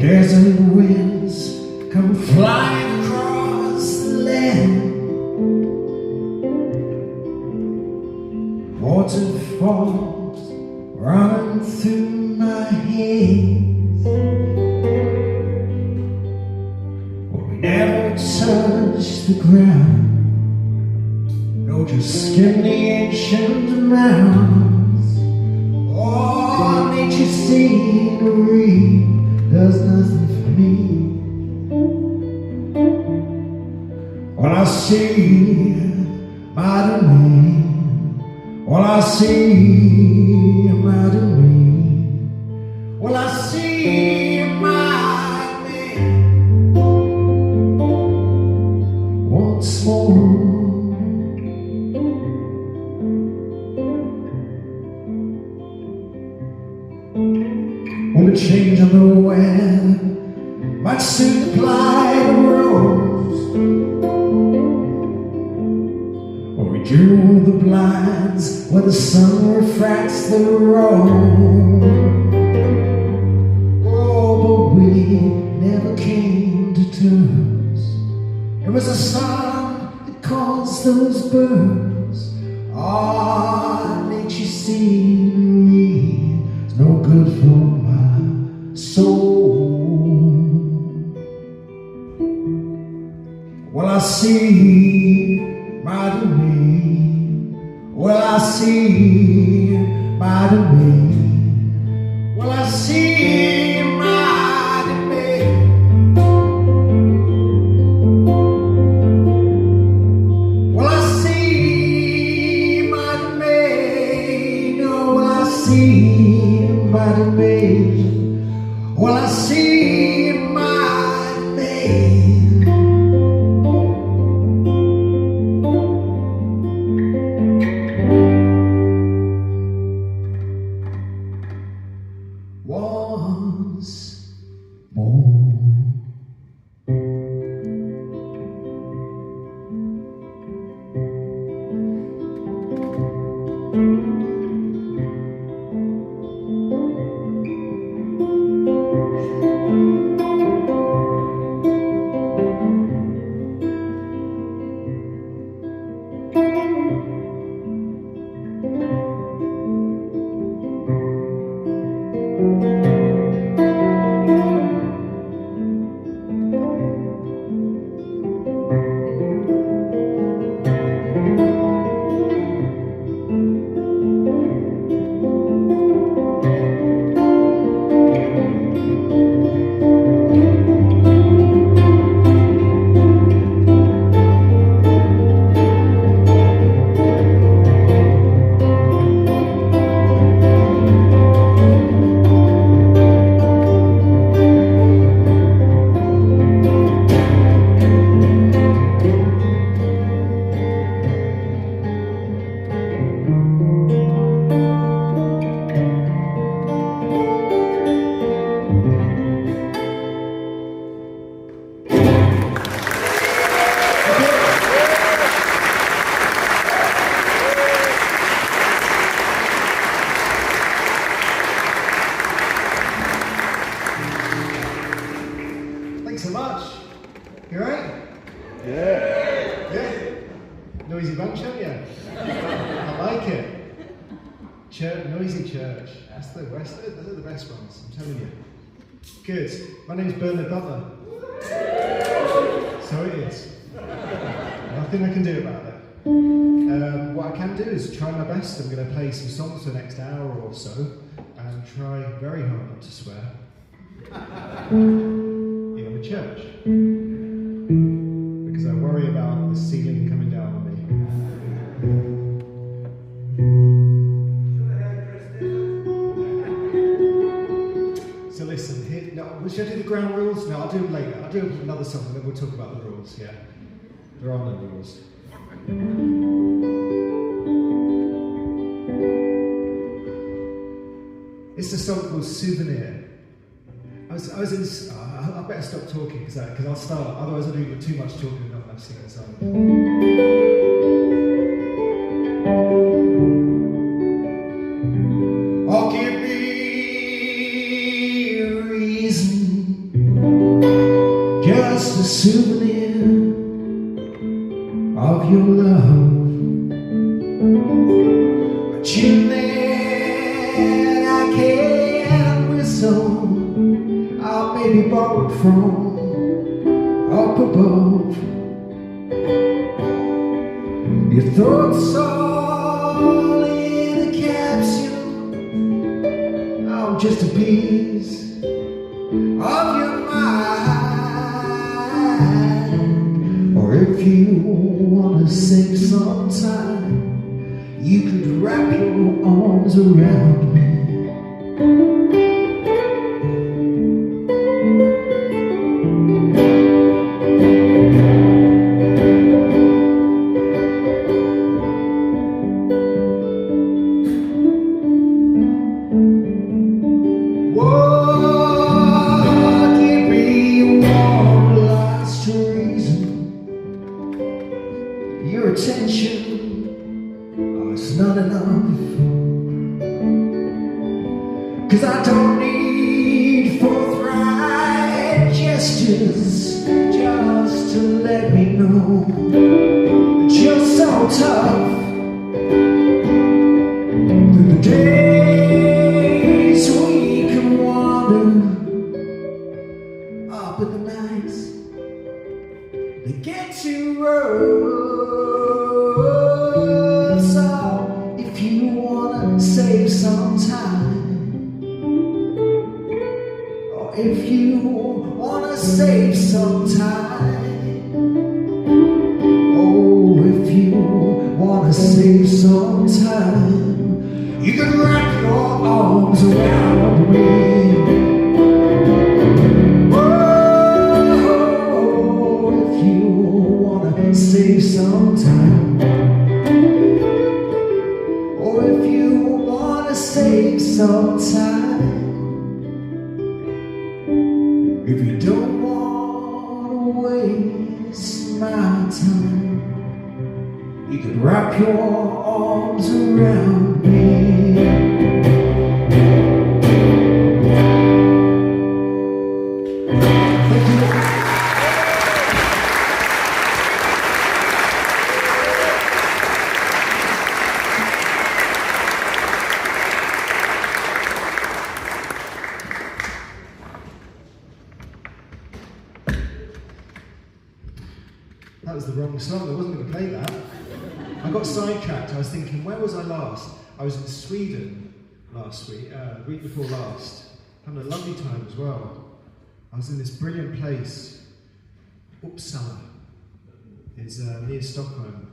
Desert winds come flying across the land, waterfalls running through my hands. But we never touch the ground, no, just skim the ancient mountains. Oh, nature scenery does nothing for me. When I see my domain, when I see my domain, when I see my domain once more. Well, the change of the weather might soon apply the rose, or we drew the blinds where the sun refracts the road. Oh, but we never came to terms. It was the sun that caused those burns. Ah, nature scenery is no good for my soul. Well, I see my domain. Well, I see my domain. Well, I see my domain. Well, I see my domain. Oh, well, I see my domain. Well, I see my domain. One You alright? Yeah. Yeah? Noisy bunch, aren't you? I like it. Church, noisy church. Those are the best ones, I'm telling you. Good. My name's Butler. So it is. Nothing I can do about it. What I can do is try my best. I'm going to play some songs for the next hour or so and try very hard not to swear in the church. Because I worry about the ceiling coming down on me. So listen, here, no, should I do the ground rules? No, I'll do them later. I'll do another song and then we'll talk about the rules, yeah? There are no rules. It's a song called Souvenir. I better stop talking because I'll start, otherwise I'll do too much talking and not enough singing the song. Oh, give me a reason, just a souvenir of your love. A tune that I can't whistle, I'll maybe borrow it from up above. Your thoughts all in a capsule, I'm just a piece of your mind. Or if you wanna save some time, you could wrap your arms around me. Your attention, oh, it's not enough. 'Cause I don't need forthright gestures, just to let me know that you're so tough. Through the days we can wander, up in the nights they get too rough. So if you wanna save some time, or if you wanna save some time, oh, if you wanna save some time, you can wrap your arms around me. Save some time, or if you wanna save some time, if you don't wanna waste my time, you can wrap your arms around me. That was the wrong song, I wasn't going to play that. I got sidetracked, I was thinking, where was I last? I was in Sweden last week, the week before last, having a lovely time as well. I was in this brilliant place, Uppsala. It's near Stockholm,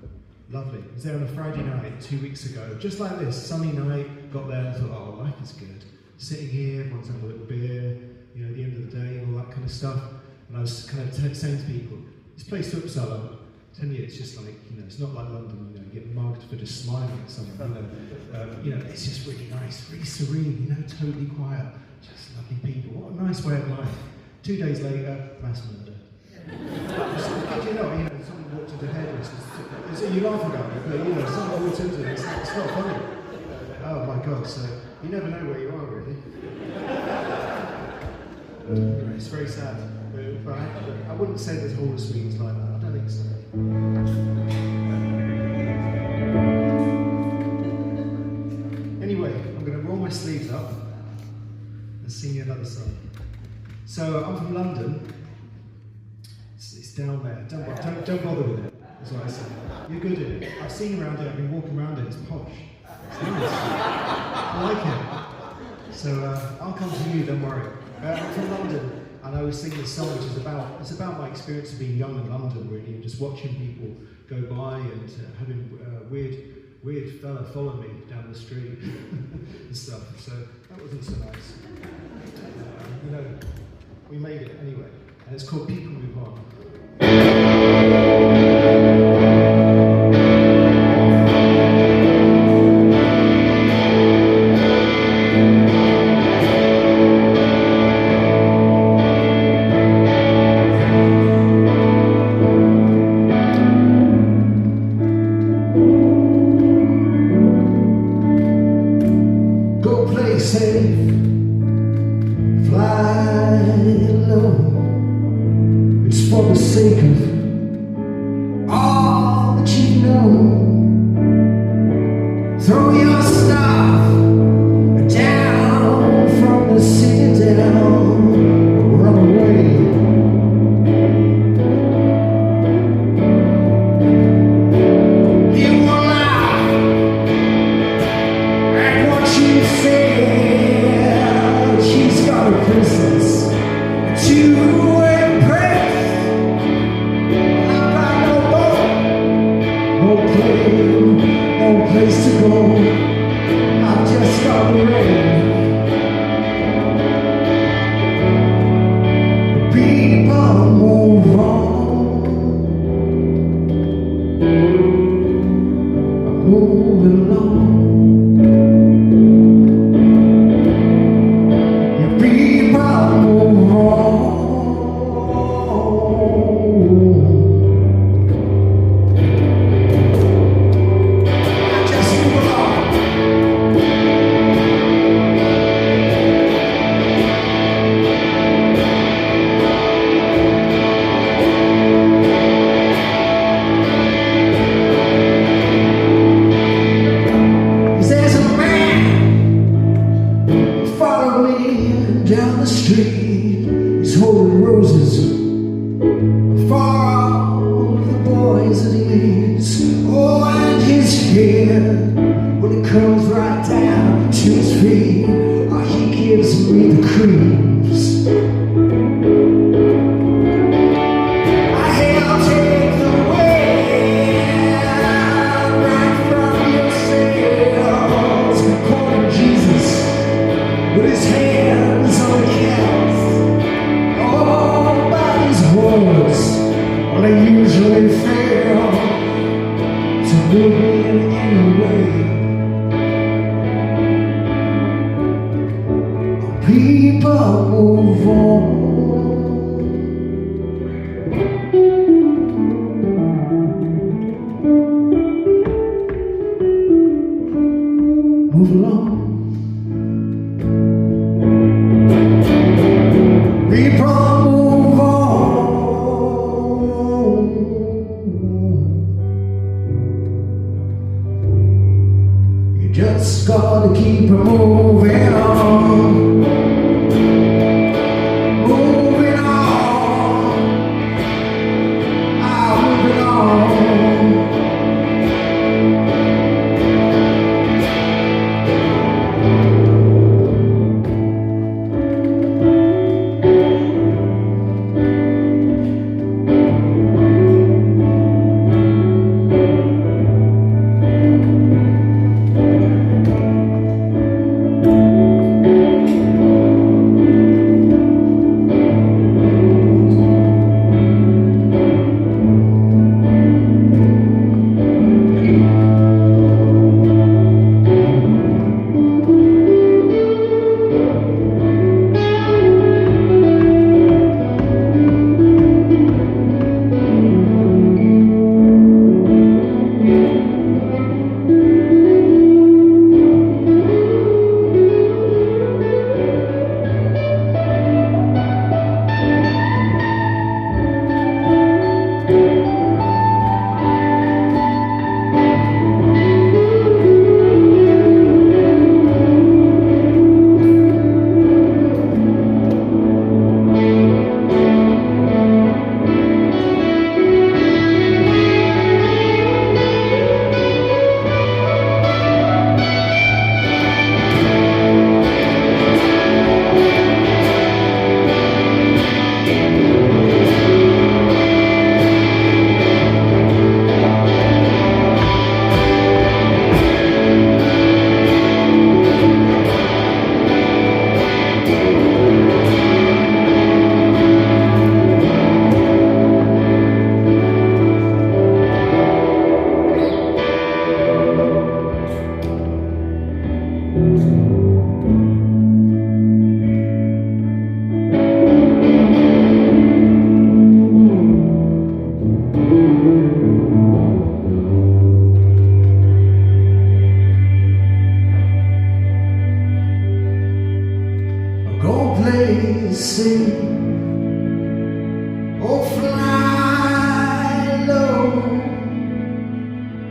lovely. I was there on a Friday night 2 weeks ago, just like this, sunny night, got there and thought, oh, life is good. Sitting here, everyone's having a little beer, you know, at the end of the day and all that kind of stuff. And I was kind of saying to people, this place Uppsala, I'm telling you, it's just like, you know, it's not like London, you know, you get mugged for just smiling at someone, you know, it's just really nice, really serene, you know, totally quiet, just lovely people. What a nice way of life. 2 days later, mass murder. How do you know, someone walked into the hairdresser, so you laugh about it, but you know, someone walked into it, it's not funny. Oh my God, so you never know where you are, really. It's very sad. But I wouldn't say there's Horus means like that. I don't think so. Anyway, I'm going to roll my sleeves up and sing you another song. So I'm from London. It's down there. Don't bother with it. That's what I say. You're good at it. I've seen around it. I've been walking around it. It's posh. It's nice. I like it. So I'll come to you. Don't worry. I'm from London, and I was singing this song, which is about my experience of being young in London, really, and just watching people go by and having weird fella follow me down the street and stuff. So that wasn't so nice. You know, we made it anyway, and it's called People Move On. Safe, fly low. It's for the sake of all that you know. Throw your stuff down from the citadel, run away. You will laugh at what you say. She's got a princess to impress. I've got no boat, no place to go. I've just got the rain. People move on. I'm moving along. Down the street, he's holding roses for all the boys that he meets. Oh, and his hair, when it comes right down to his feet, oh, he gives me the creeps. I he'll take the wind right from your sails, quoting Jesus with his hands on the cast. All by his words, well, they usually fail to move me in any way. People move on. Move along. People move on. You just gotta keep moving on. Moving on. I'm moving on.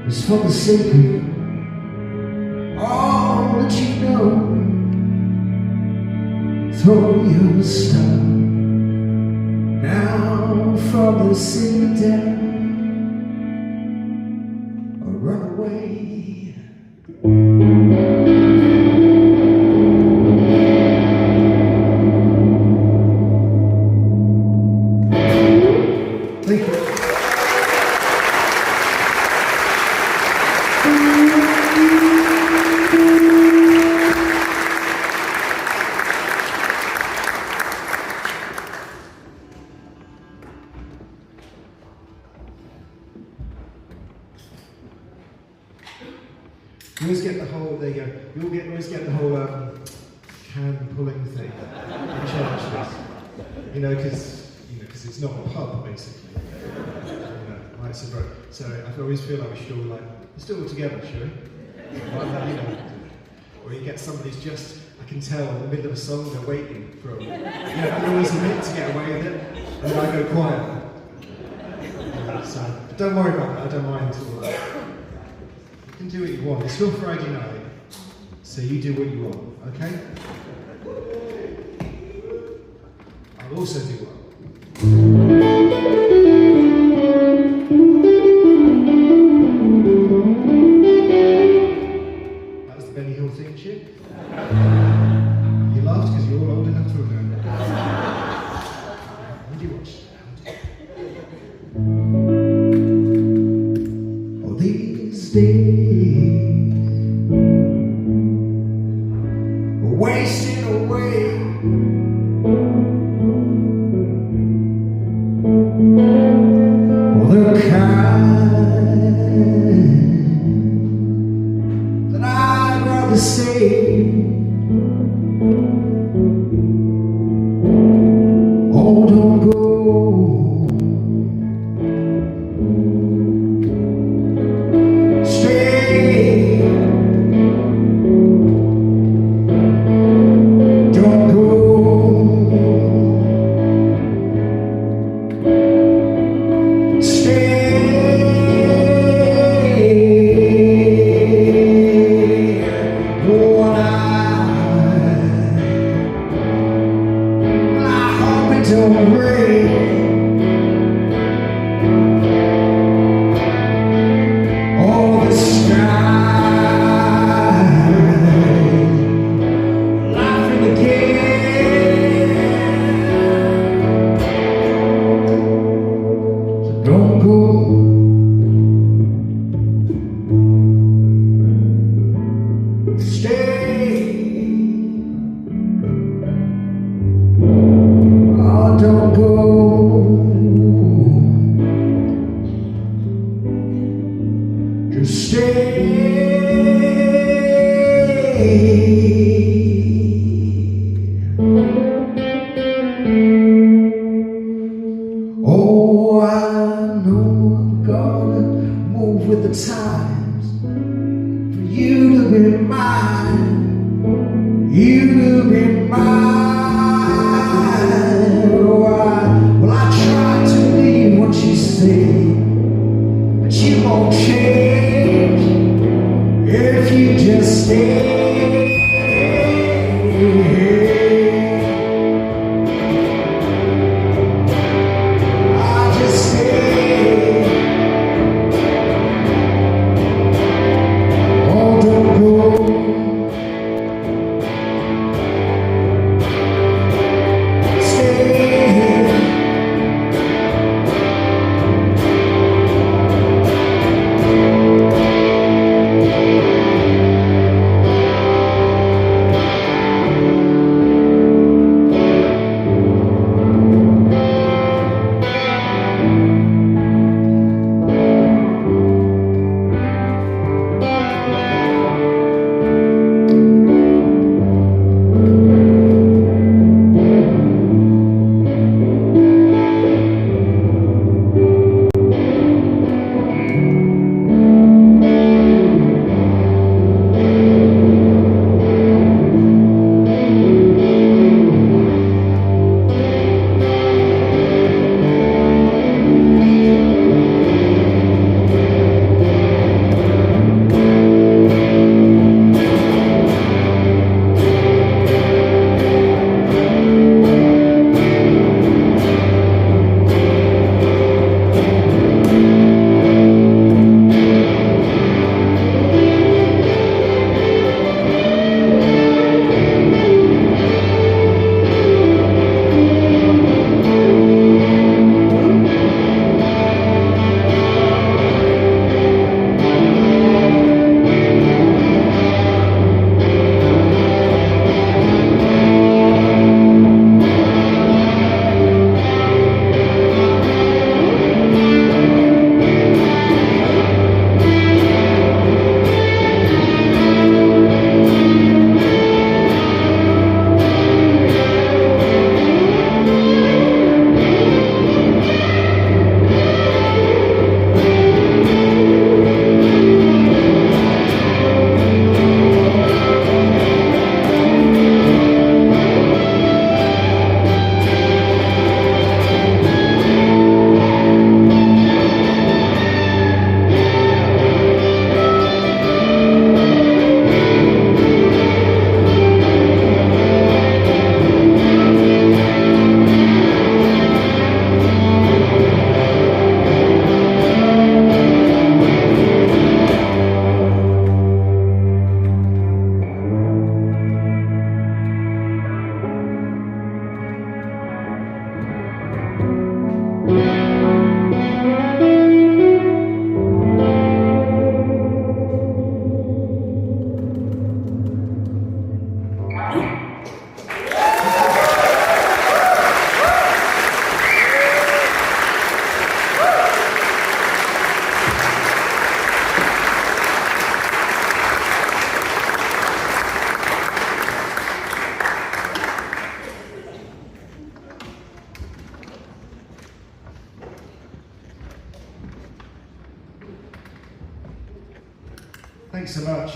is for the sake of all that you know. Throw your stuff down from the citadel or run away. Thank you. You always get the whole, there you go, you always get the whole can pulling thing in churches. You know, because it's not a pub, basically. Right, so I always feel like we should all let's do it all together, shall we? Or you get somebody's just, I can tell, in the middle of a song, they're waiting for a, they're always a minute to get away with it, and then I go quiet. So, but don't worry about that, I don't mind at all. You can do what you want. It's your Friday night, so you do what you want, okay? I'll also do one. That was the Benny Hill theme tune. You laughed because you're all old enough to remember. When do you watch it? All these days wasting away. The kind that I'd rather save. Oh, don't go. Stay. Don't go. Don't rain. All the sky laughing again. So don't go. Stay. Don't go. Just stay. Oh, I know I'm gonna move with the times for you to be mine, you to be mine. Well, I tried to leave what you said, but you won't change if you just stay. I just stay. Oh, don't go. Thanks so much.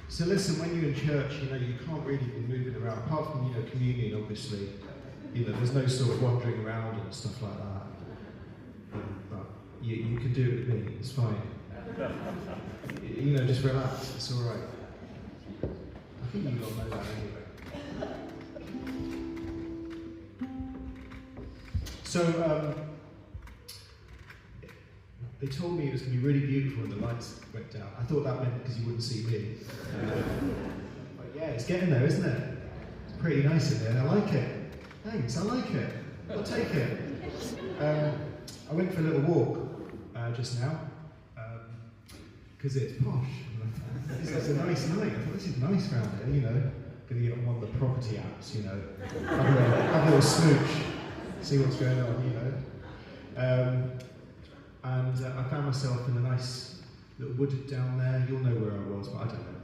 So listen, when you're in church, you can't really be moving around, apart from, communion, obviously. There's no sort of wandering around and stuff like that. But you can do it with me, it's fine. Just relax, it's all right. I think you all know that anyway. So, they told me it was going to be really beautiful when the lights went down. I thought that meant because you wouldn't see me. But yeah, it's getting there, isn't it? It's pretty nice in there. I like it. Thanks, I like it. I'll take it. I went for a little walk just now because it's posh. This is a nice night. I thought this is nice round here, Going to get on one of the property apps, have a little smooch, see what's going on, And I found myself in a nice little wood down there. You'll know where I was, but I don't know.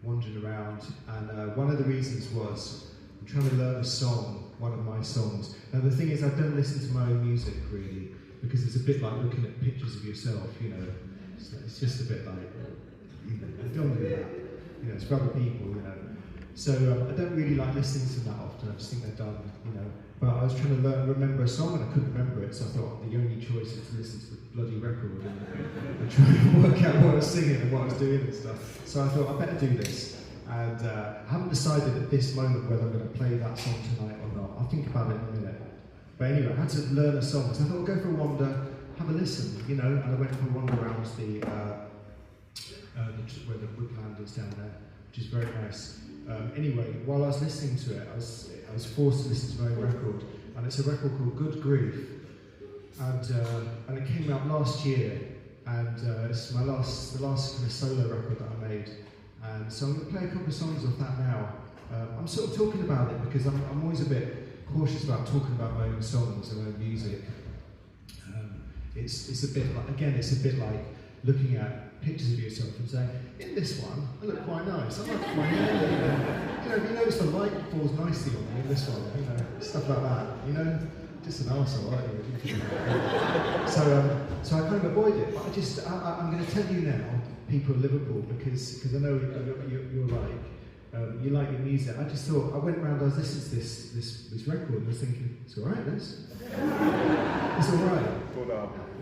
Wandering around, and one of the reasons was I'm trying to learn a song, one of my songs. Now the thing is, I don't listen to my own music really, because it's a bit like looking at pictures of yourself. It's just a bit like don't do that. It's for other people. So I don't really like listening to them that often. I just think they're done. But I was trying to remember a song and I couldn't remember it, so I thought the only choice is to listen to the bloody record and try and work out what I was singing and what I was doing and stuff. So I thought I better do this. And I haven't decided at this moment whether I'm going to play that song tonight or not. I'll think about it in a minute. But anyway, I had to learn a song, so I thought I'll go for a wander, have a listen, and I went for a wander around where the woodland is down there, which is very nice. Anyway, while I was listening to it, I was forced to listen to my own record, and it's a record called Good Grief, and it came out last year, and it's the last kind of solo record that I made, and so I'm going to play a couple of songs off that now. I'm sort of talking about it because I'm always a bit cautious about talking about my own songs and my own music. It's a bit like looking at pictures of yourself and saying, in this one, I look quite nice. I like my hair. You notice the light falls nicely on me in this one. Stuff like that. Just an arsehole, aren't you? So I kind of avoid it. But I'm going to tell you now, people of Liverpool, because I know you like your music. I just thought, I went around, I was listening to this record, and I was thinking, it's all right, this. It's all right.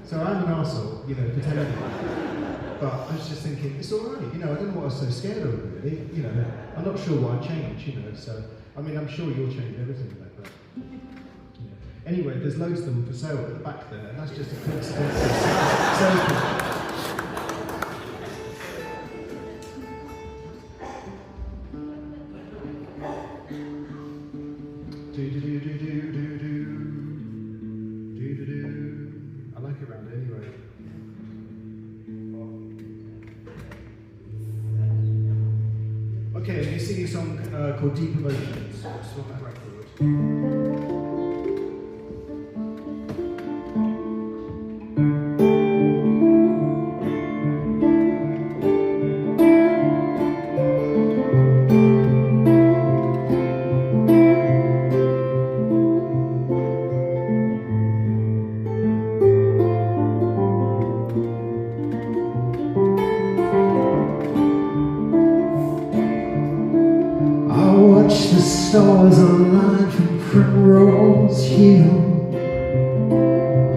So I'm an arsehole, for telling you. But I was just thinking, it's all right, I don't know what I was so scared of, really. I'm not sure why I changed, so, I'm sure you'll change everything like that. Anyway, there's loads of them for sale at the back there, and that's just a coincidence. I like it around here anyway. Okay, I'm going to sing a song called Deep Emotions. It's on that record. The stars align from Primrose Hill.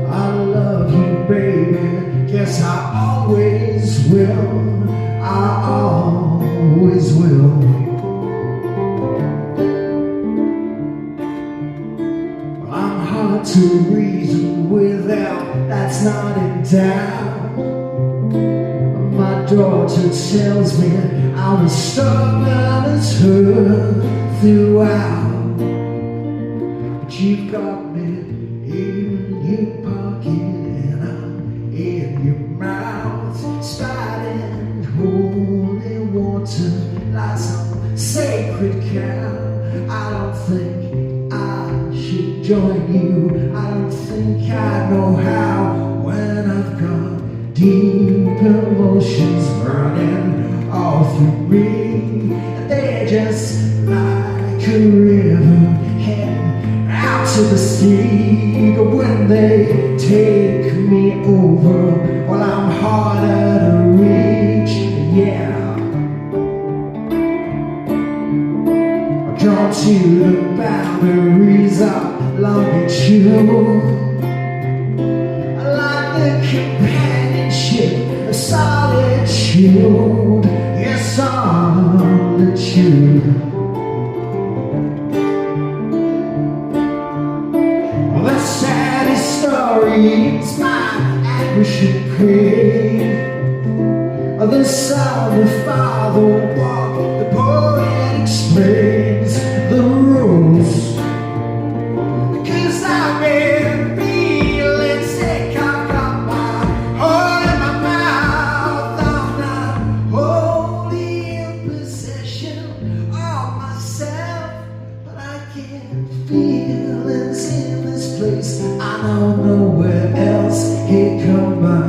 I love you, baby. Guess I always will. I always will. I'm hard to reason without. That's not in doubt. My daughter tells me I'm as stubborn as her throughout, but you've got me in your pocket and I'm in your mouth, spouting holy water like some sacred cow. I don't think I should join you. I don't think I know how when I've got deep emotions burning all through me. They're just like a river heading out to the sea. But when they take me over, well, I'm harder to reach, yeah. I'm drawn to the boundaries of longitude. I like the companionship of solitude, yes, solitude. Well, the saddest story is my anguish and pain. The son, the father walk, the poet explains the rules. 'Cause I've been feeling sick, I've got my heart in my mouth. I'm not wholly in possession of myself, but I get feelings in this place. I know nowhere else. Here come my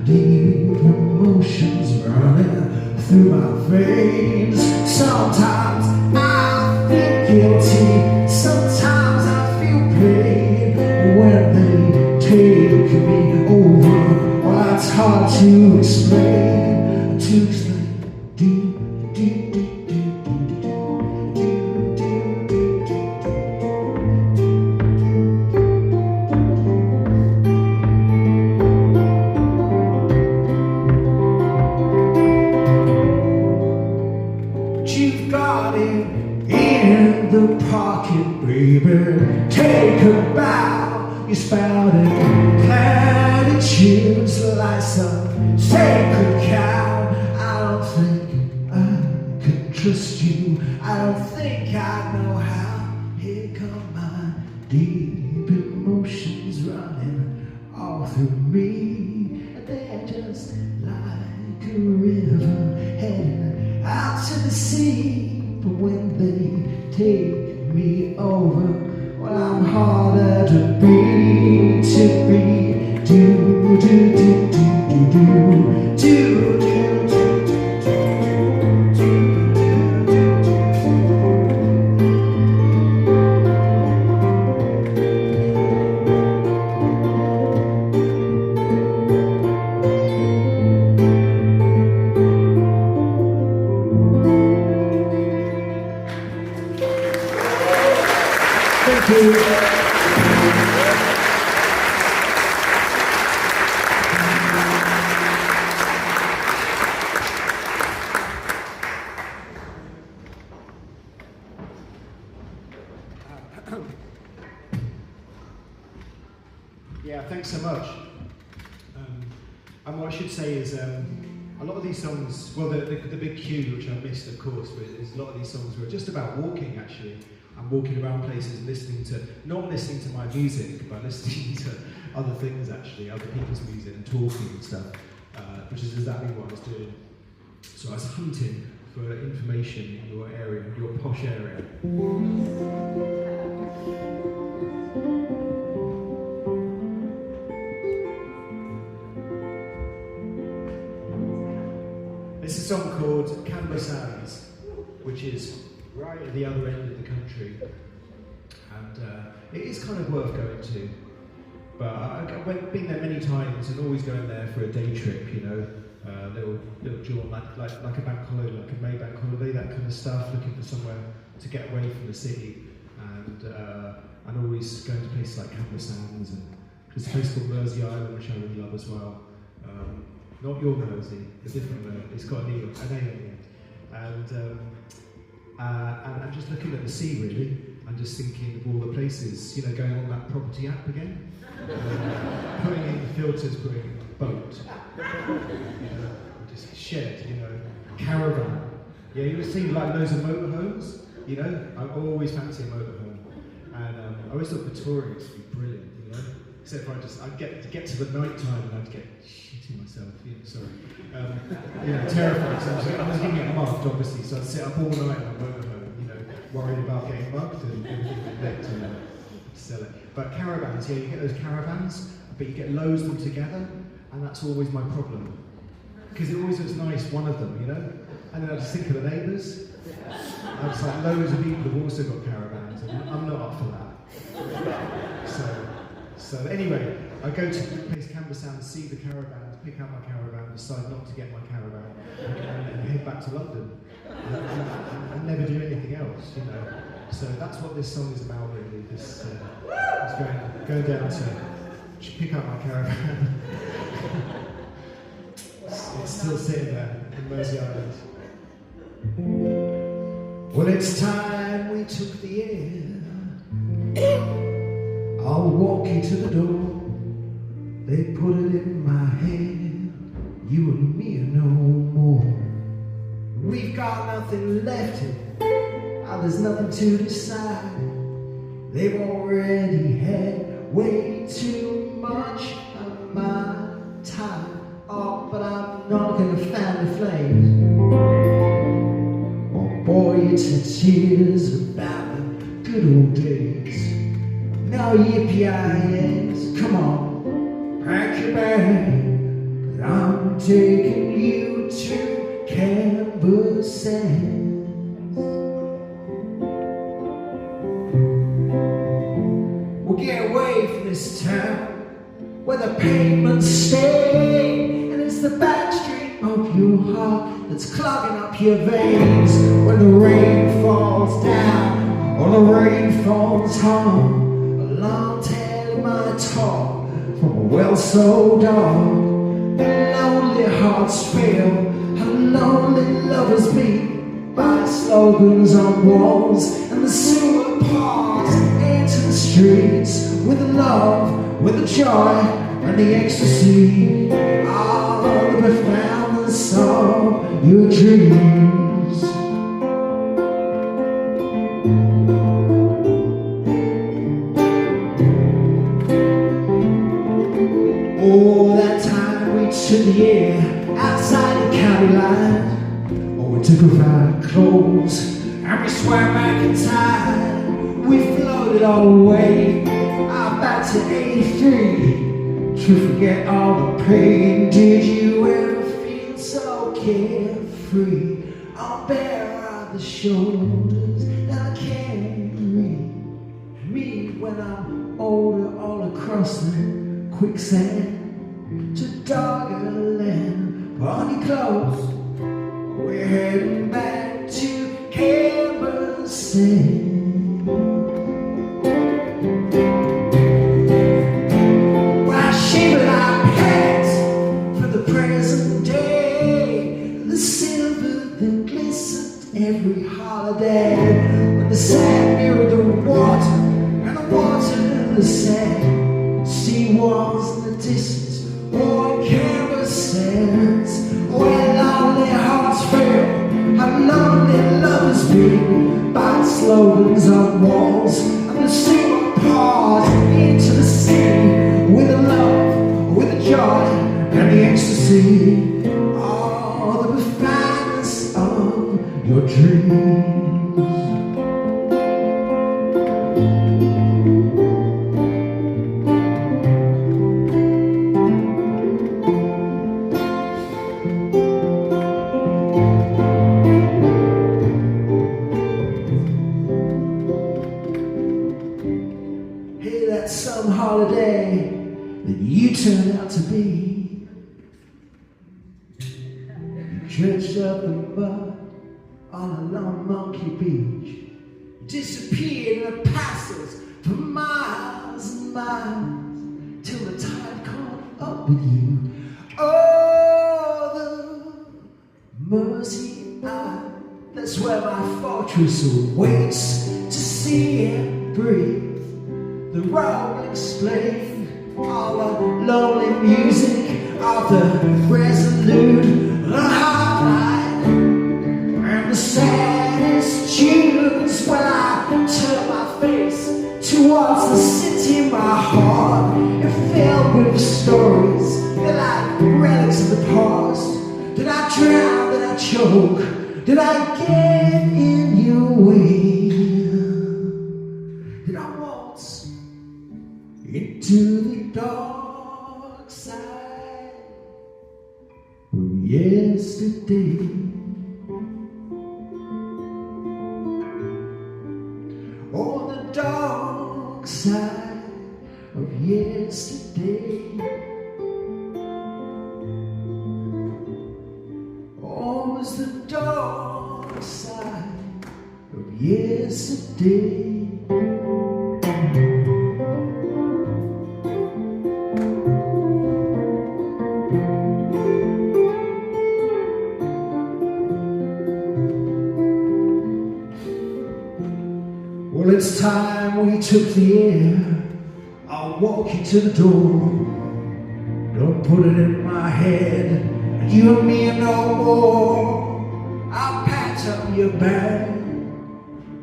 deep emotions running through my veins. Sometimes I feel guilty, sometimes I feel pain. When they take me over, well, it's hard to explain. To explain. Do, do, do, do, do, do, do, do, you've got it in the pocket, baby. Take a bow. You spouted platitudes like some sacred cow. I don't think I could trust you. I don't think I know how. Here come my deep emotions running all through me. They're just like a river heading out to the sea. But when they take me over, well, I'm harder to be. Do, do, do, do, do, do, do, do, do. Thank you. Yeah, thanks so much. And what I should say is a lot of these songs, well, the big cue, which I missed, of course, but is a lot of these songs were just about walking, actually. I'm walking around places, not listening to my music, but listening to other things, actually, other people's music and talking and stuff, which is exactly what I was doing. So I was hunting for information in your area, your posh area. It's a song called Camber Sands, which is right at the other end of the country, and it is kind of worth going to. But I've been there many times and always going there for a day trip, you know, little jaunt, like a bank holiday, like a May bank holiday, that kind of stuff, looking for somewhere to get away from the city, and always going to places like Camber Sands, and there's a place called Mersey Island, which I really love as well. Not your Mersey, a different Mersey. It's got an A at the end. And just looking at the sea, really, and just thinking of all the places, you know, going on that property app again, putting in the filters, putting in boat, you know, just shed, you know, caravan. Yeah, you would see like loads of motorhomes, you know. I always fancy a motorhome, and I always thought Victoria used to be brilliant, you know. Except for I'd get to the night time and I'd get shitting myself, you know, sorry. You know, terrified. So I was getting it mugged, obviously, so I'd sit up all night on a motorhome, you know, worried about getting mugged and everything like that to sell it. But caravans, yeah, you get those caravans, but you get loads of them together, and that's always my problem. Because it always looks nice, one of them, you know? And then I just think of the neighbours. I was like, loads of people have also got caravans, and I'm not up for that. So anyway, I go to the place Camber Sands, see the caravan, pick out my caravan, decide not to get my caravan, and head back to London. And never do anything else, you know. So that's what this song is about, really. This going down to pick up my caravan. It's still sitting there in Mersey Island. Well, it's time we took the air. I'll walk you to the door. They put it in my hand. You and me are no more. We've got nothing left here. There's nothing to decide. They've already had way too much of my time. Oh, but I'm not gonna fan the flames. Oh boy, it's the tears about the good old days. Now yippee-yi-yays, come on, pack your bag. 'Cause I'm taking you to Camber Sands. We'll get away from this town where the pavements stay, and it's the back street of your heart that's clogging up your veins. When the rain falls down or the rain falls home, a long tale of my talk from a well so dark. The lonely hearts fail, and lonely lovers meet by slogans on walls and the sewer parks into the streets with the love, with the joy and the ecstasy. All the profoundness of your dreams. Oh, that time we took the air outside the county line. Oh, we took off our clothes and we swam back in time. We floated all the way out back to 83 to forget all the pain. Did you ever feel so carefree? I'll bear on the shoulders that I carry me when I'm older, all across the quicksand to darker land. Put on your clothes, we're heading back to Camber Sands. Well, I shivered our pants for the present day, the silver that glistened every holiday. When the sand mirrored the water and the water the sand, sea walls in the distance, oh, Camber Sands, where lonely hearts fail, how lonely lovers be, by slogans on walls and the sewer pours into the sea, with the love, with the joy and the ecstasy, all the profoundness of your dreams. Some holiday that you turned out to be. You dredged up the mud on a lone monkey beach. You disappeared in the passes for miles and miles till the tide caught up with you. Oh, the Mersey Island, that's where my fortress awaits to see and breathe. The rolling explain all the lonely music of the resolute, the hard light, and the saddest tunes. When I turn my face towards the city, my heart is filled with stories. They're like relics of the past. Did I drown? Did I choke? Did I get in your way? Did I waltz into the dark side from yesterday? Oh, the dark of yesterday. Or was the dark side of yesterday? Well, it's time we took the air. I'll walk you to the door. Don't put it in my head, you and me no more. I'll patch up your bag.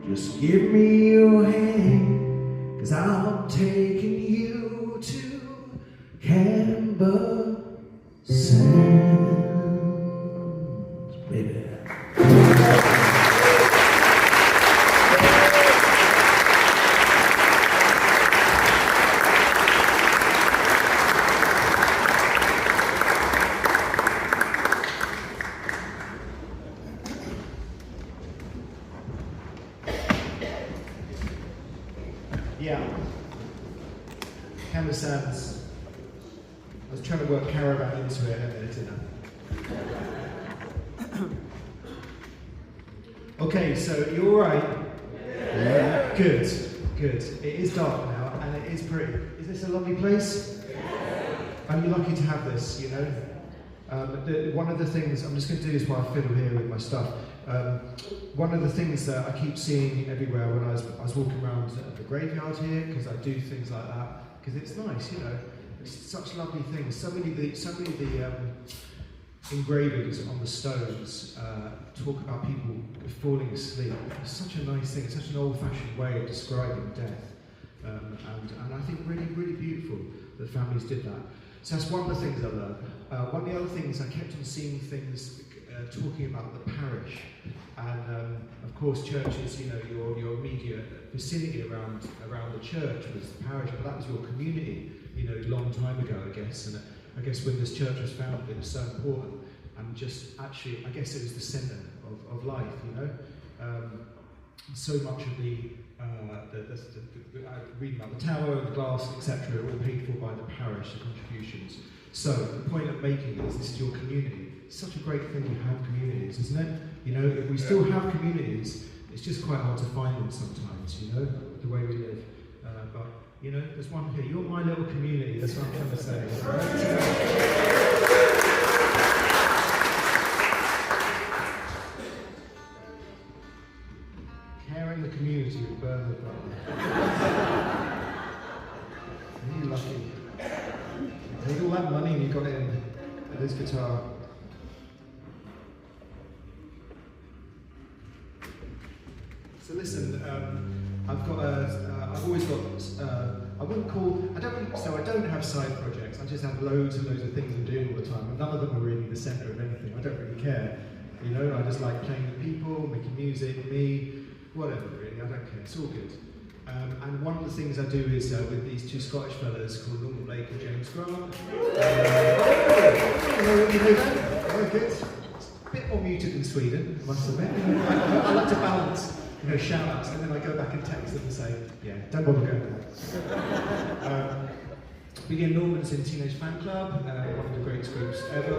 Just give me your hand, 'cause I'm taking you to Camber Sands, baby. Yeah. Camber Sands. I was trying to work Caravan into it and it didn't. Okay, so you all right? Yeah. Good, good. It is dark now and it is pretty. Is this a lovely place? I'm lucky to have this, you know. One of the things, I'm just going to do this while I fiddle here with my stuff. One of the things that I keep seeing everywhere when I was walking around the graveyard here, because I do things like that, because it's nice, you know. It's such lovely things. So many of the engravings on the stones talk about people falling asleep. It's such a nice thing. It's such an old-fashioned way of describing death, and I think really, really beautiful that families did that. So that's one of the things I learned. One of the other things, I kept on seeing things talking about the parish, and of course churches, you know, your immediate vicinity around the church was the parish, but that was your community, you know, a long time ago, I guess. And I guess when this church was founded, it was so important, and just actually, I guess it was the centre of life, you know. So much of reading about the tower, the glass, etc., all paid for by the parish, the contributions. So the point I'm making is this is your community. It's such a great thing to have communities, isn't it? You know, if we still have communities, it's just quite hard to find them sometimes, you know, the way we live. But, you know, there's one here. You're my little community, that's what I'm trying to say. Caring the community with Butler. You're lucky. Take all that money and you got it in this guitar. So listen, I've always got, I don't have side projects, I just have loads and loads of things I'm doing all the time, and none of them are really the centre of anything. I don't really care, you know, I just like playing with people, making music, me, whatever really, I don't care, it's all good. And one of the things I do is with these two Scottish fellas called Norman Blake and James Grant. You know that? Very good. It's a bit more muted than Sweden, I must admit. I like to balance, you know, shout-outs, and then I go back and text them and say, yeah, don't bother going there. Begin Norman's in Teenage Fan Club, one of the greatest groups ever.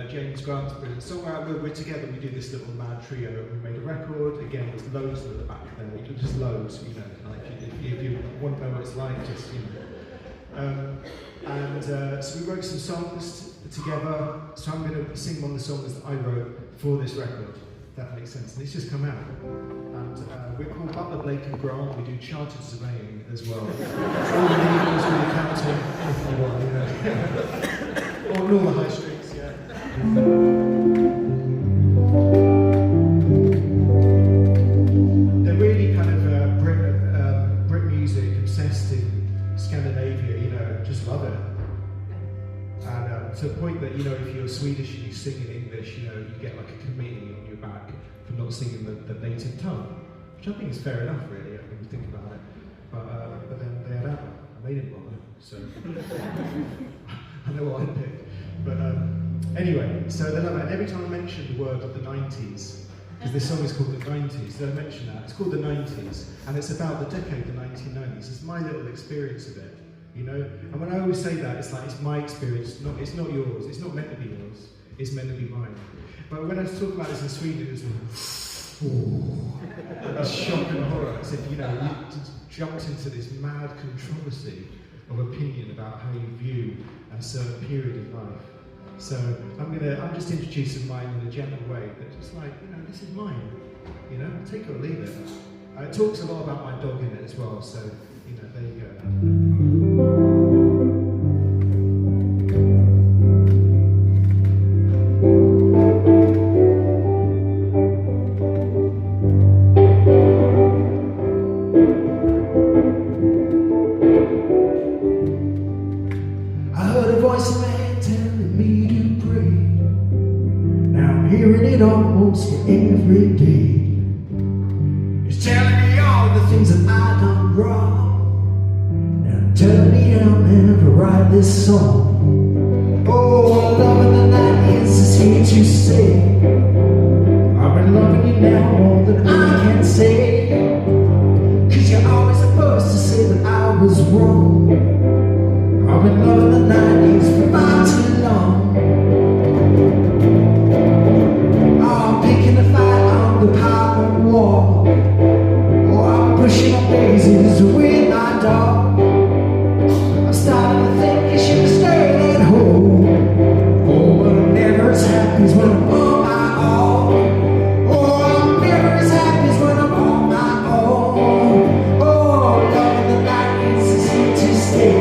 James Grant's brilliant songwriter. We're together, we do this little mad trio. We made a record, again, there's loads at the back there, just loads, you know, like if you want to know what it's like, just, you know. So we wrote some songs together, so I'm going to sing one of the songs that I wrote for this record, if that makes sense, and it's just come out. And we're called Butler, Blake and Grant. We do chartered surveying as well. All the legals, all the accounting, anything you want, you know. All the high streets, yeah. They're really kind of Brit music, obsessed in Scandinavia, you know, just love it. And to the point that, you know, if you're Swedish and you sing in English, you know, you get like a committee on your back for not singing the native tongue, which I think is fair enough, really, when you think about it. But then they had out, and they didn't bother, so I know what I'd pick. But anyway, so they love it. And every time I mention the word of the 90s, because this song is called the 90s. Did I mention that? It's called the 90s, and it's about the decade, the 1990s. It's my little experience of it, you know? And when I always say that, it's like, it's my experience, it's not yours. It's not meant to be yours. It's meant to be mine. But when I talk about this in Sweden, it's a shock and horror, as if, you know, you jumped into this mad controversy of opinion about how you view a certain period of life. So I'm just introducing mine in a gentle way, that just like, you know, this is mine, you know, take it or leave it. It talks a lot about my dog in it as well, so, you know, there you go. Almost every day, it's telling me all the things that I done wrong, and telling me I'll never write this song. Oh, love in the 90s is here to stay. I've been loving you now more than I can say, 'cause you're always the first to say that I was wrong. I've been loving the 90s for far too long. Picking a fight on the power wall, or I'm pushing up daisies with my dog. I'm starting to think you should have stayed at home. Oh, but I'm never as happy as when I'm on my own. Oh, I'm never as happy as when I'm on my own. Oh, love in the 90s is here to stay.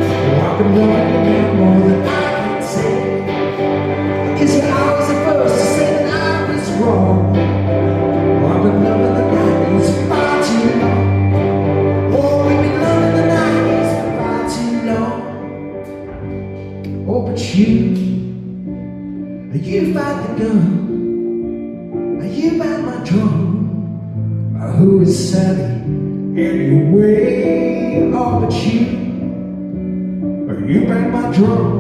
Oh, I've been loving you now more than I can say, 'cause you're always the first to say that I was wrong. Oh, I've been loving the 90s for far too long. Oh, we've been loving the 90s for far too long. Oh, but you find the gun, you find my drum. Who is savvy anyway? Oh, but you bang my drum.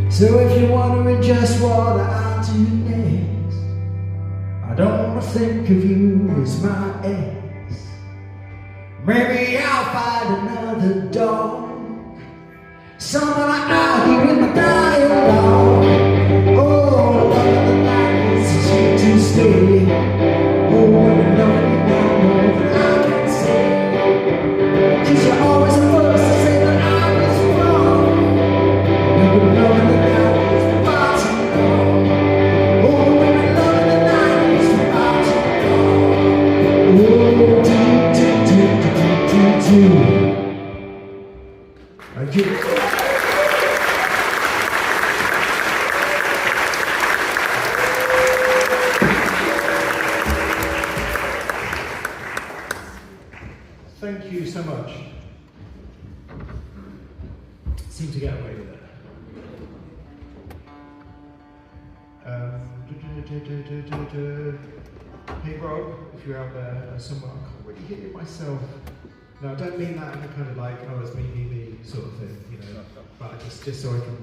So if you're wondering just what I'll do next, I don't want to think of you as my ex. Maybe I'll find another dog, someone I argue with my dialogue. Oh, love of the 90s is here to stay. Oh, I've been loving you now more than I can say, 'cause you're always the first to say that I was wrong. We've been loving the 90s for far too long. Oh, we've been loving the 90s for far too long. Oh, do. Thank you. Thank you so much. Seem to get away with it. Hey Rob, if you're out there somewhere, I can't really hear it myself. No, I don't mean that in a kind of like, oh, it's me sort of thing, you know. But just so I can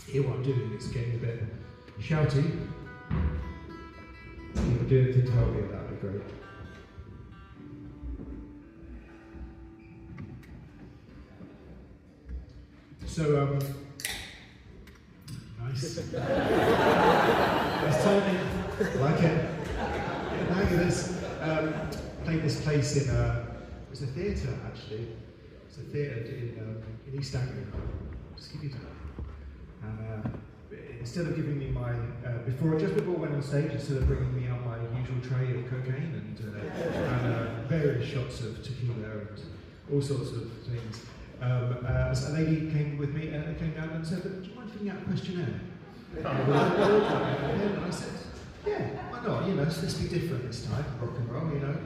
hear what I'm doing, it's getting a bit shouty. If you could do anything to help me with that, would be great. So, nice. Nice timing. Like it. Yeah, now this. Played this place in, it was a theatre actually. It's a theatre in East Anglia. Just give you that. And instead of giving me my, just before I went on stage, instead of bringing me out my unusual tray of cocaine and various shots of tequila and all sorts of things. So a lady came with me and came down and said, "Do you mind filling out a questionnaire?" And I said, "Yeah, why not? You know, let's be different this time, rock and roll, you know."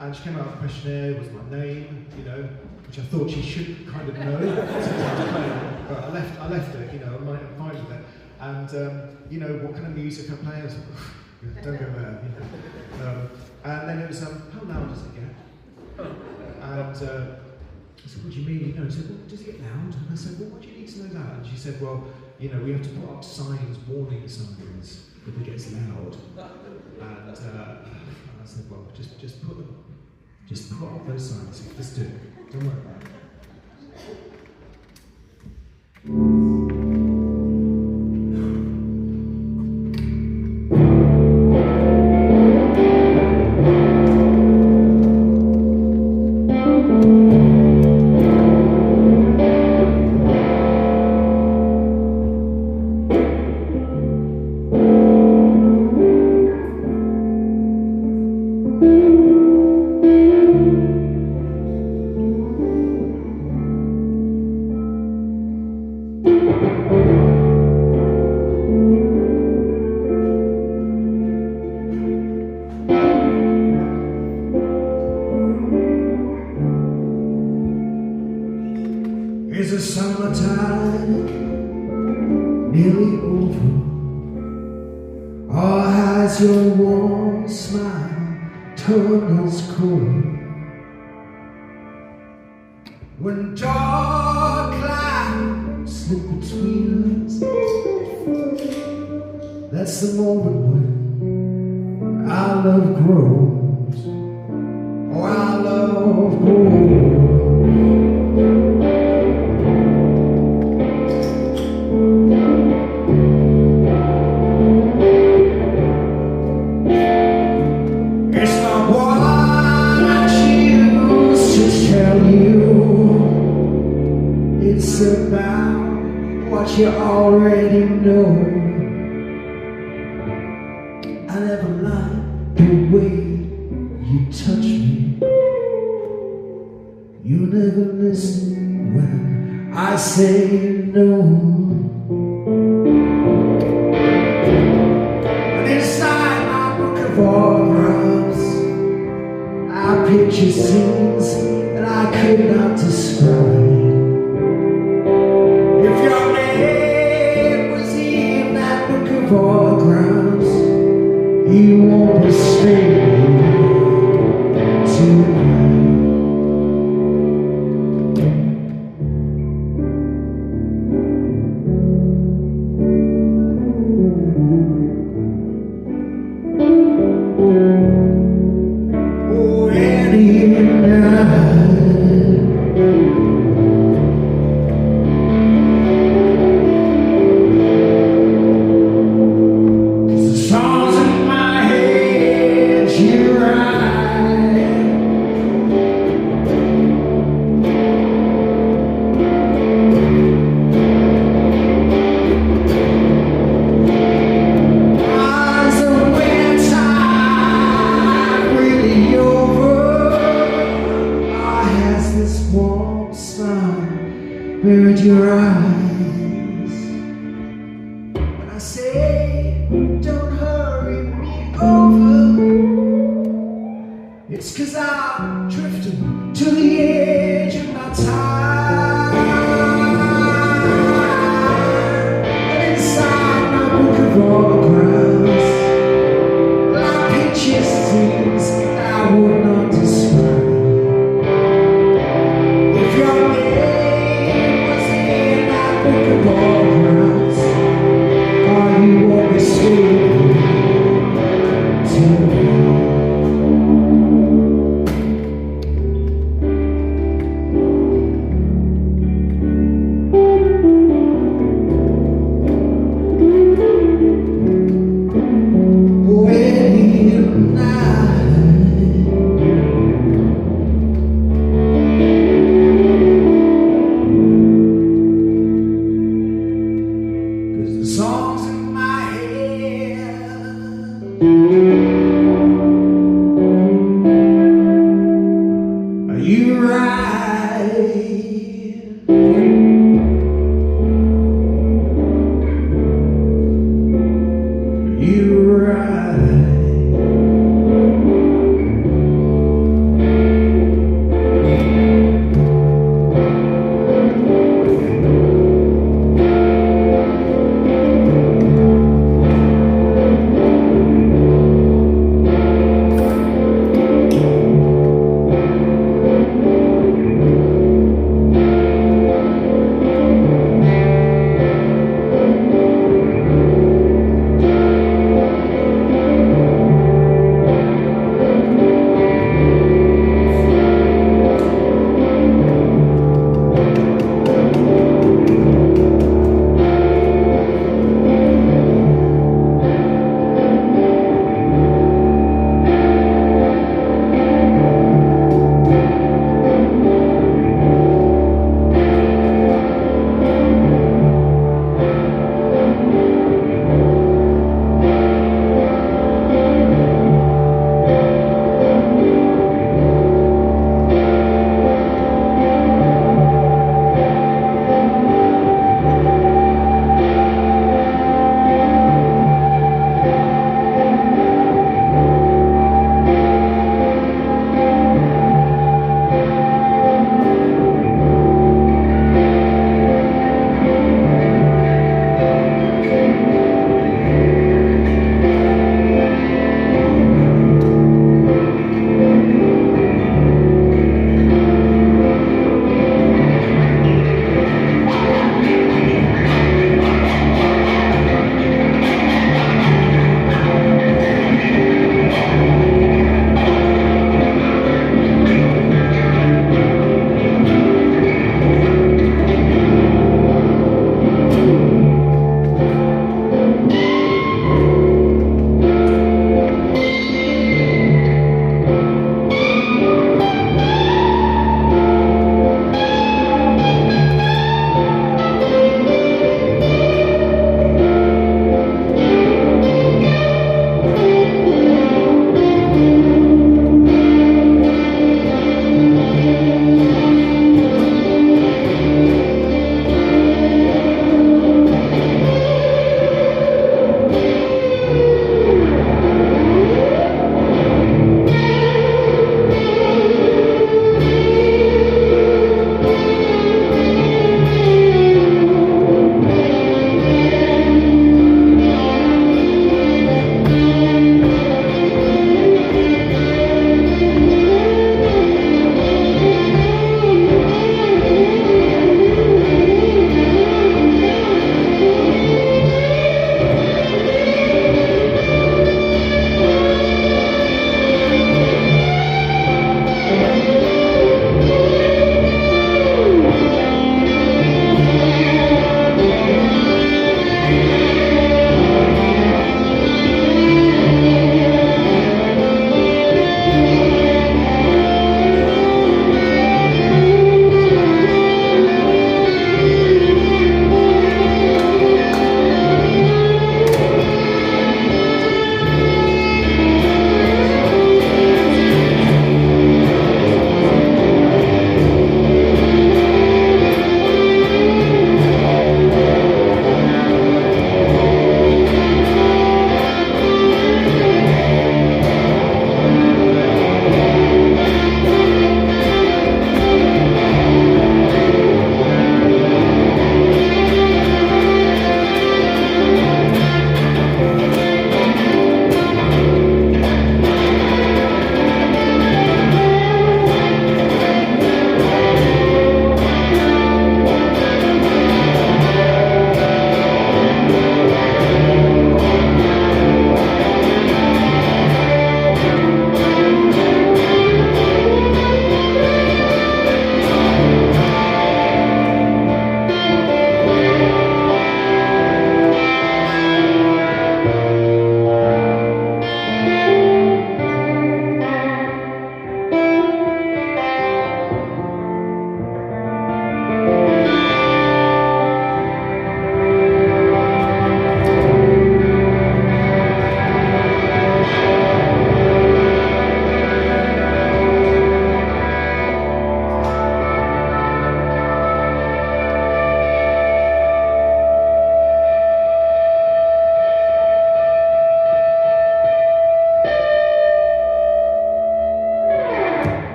And she came out with a questionnaire, was my name, you know, which I thought she should kind of know. But I left it, you know, I'm fine with it. And you know, what kind of music I play? I was like, don't go there, you know. And then it was, how loud does it get? And I said, what do you mean? You know, she said, well, does it get loud? And I said, well, why do you need to know that? And she said, well, you know, we have to put up signs, warning signs, if it gets loud. And I said, well, just put up those signs. Just do it. Don't worry about it. Is the summertime nearly over? Or has your warm smile turned us cold? When dark clouds slip between us, that's the moment when our love grows. Oh, our love grows. It's about what you already know. I never liked the way you touch me. You never listen when I say no. And inside my book of autographs, I picture scenes that I could not describe. If your name was in that book of autographs, you won't be staying tonight. Oh, any night. Buried your eyes when I say don't hurry me over. It's 'cause I'm drifting to the edge of my time. And inside my book of autographs, I picture scenes that I would not describe. If your name was in that book of autographs, are you always staying tonight?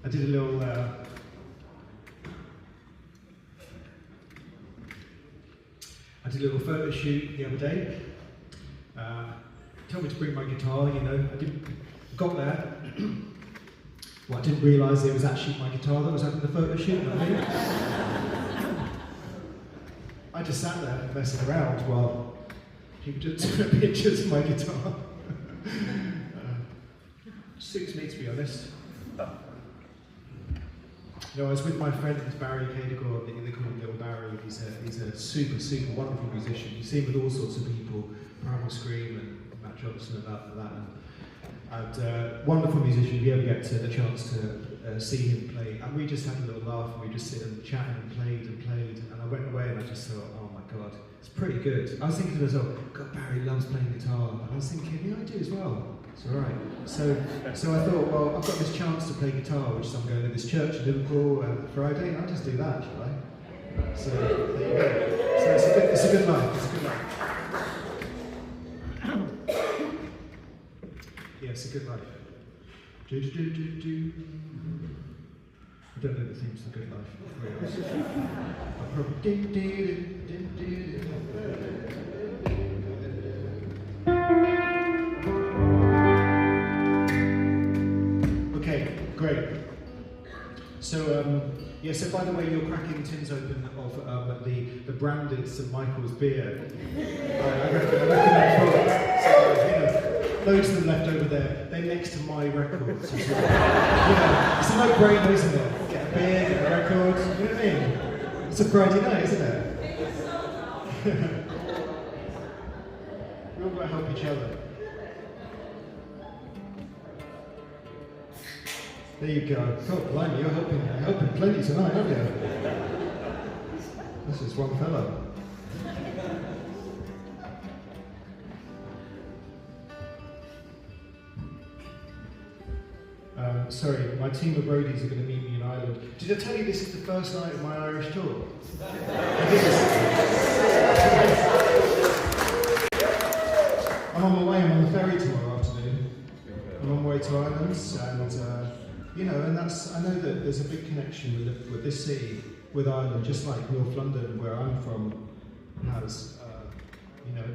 I did a little photo shoot the other day. Told me to bring my guitar, you know. Got there. Well, I didn't realise it was actually my guitar that was having the photo shoot. You know what I mean? I just sat there messing around while people just took pictures of my guitar. Suits me, to be honest. You know, I was with my friend Barry Cadegor, they call him Little Barry. He's a super, super wonderful musician. You see him with all sorts of people, Primal Scream and Matt Johnson and that. And wonderful musician. If you ever get a chance to see him play, and we just had a little laugh, and we just sit and chat and played, and I went away and I just thought, oh my God, it's pretty good. I was thinking to myself, God, Barry loves playing guitar, and I was thinking, yeah, I do as well. It's all right. So I thought, well, I've got this chance to play guitar, which is I'm going to this church in Liverpool Friday. I'll just do that, shall I? So there you go. So it's a good life. It's a good life. Yeah, it's a good life. I don't know the themes to Good Life. I'll probably Okay, great. So, so by the way, you're cracking tins open of the branded St Michael's beer. I reckon that's right. So, loads of them left over there. They're next to my records. Yeah, it's a no-brainer, isn't it? Get a beer, get a record. You know what I mean? It's a Friday night, isn't it? We've all got to help each other. There you go. God, blimey, you're helping plenty tonight, aren't you? This is one fellow. Sorry, my team of roadies are going to meet me in Ireland. Did I tell you this is the first night of my Irish tour? I'm on my way, I'm on the ferry tomorrow afternoon. I'm on my way to Ireland, and and I know that there's a big connection with this city, with Ireland, just like North London, where I'm from, has,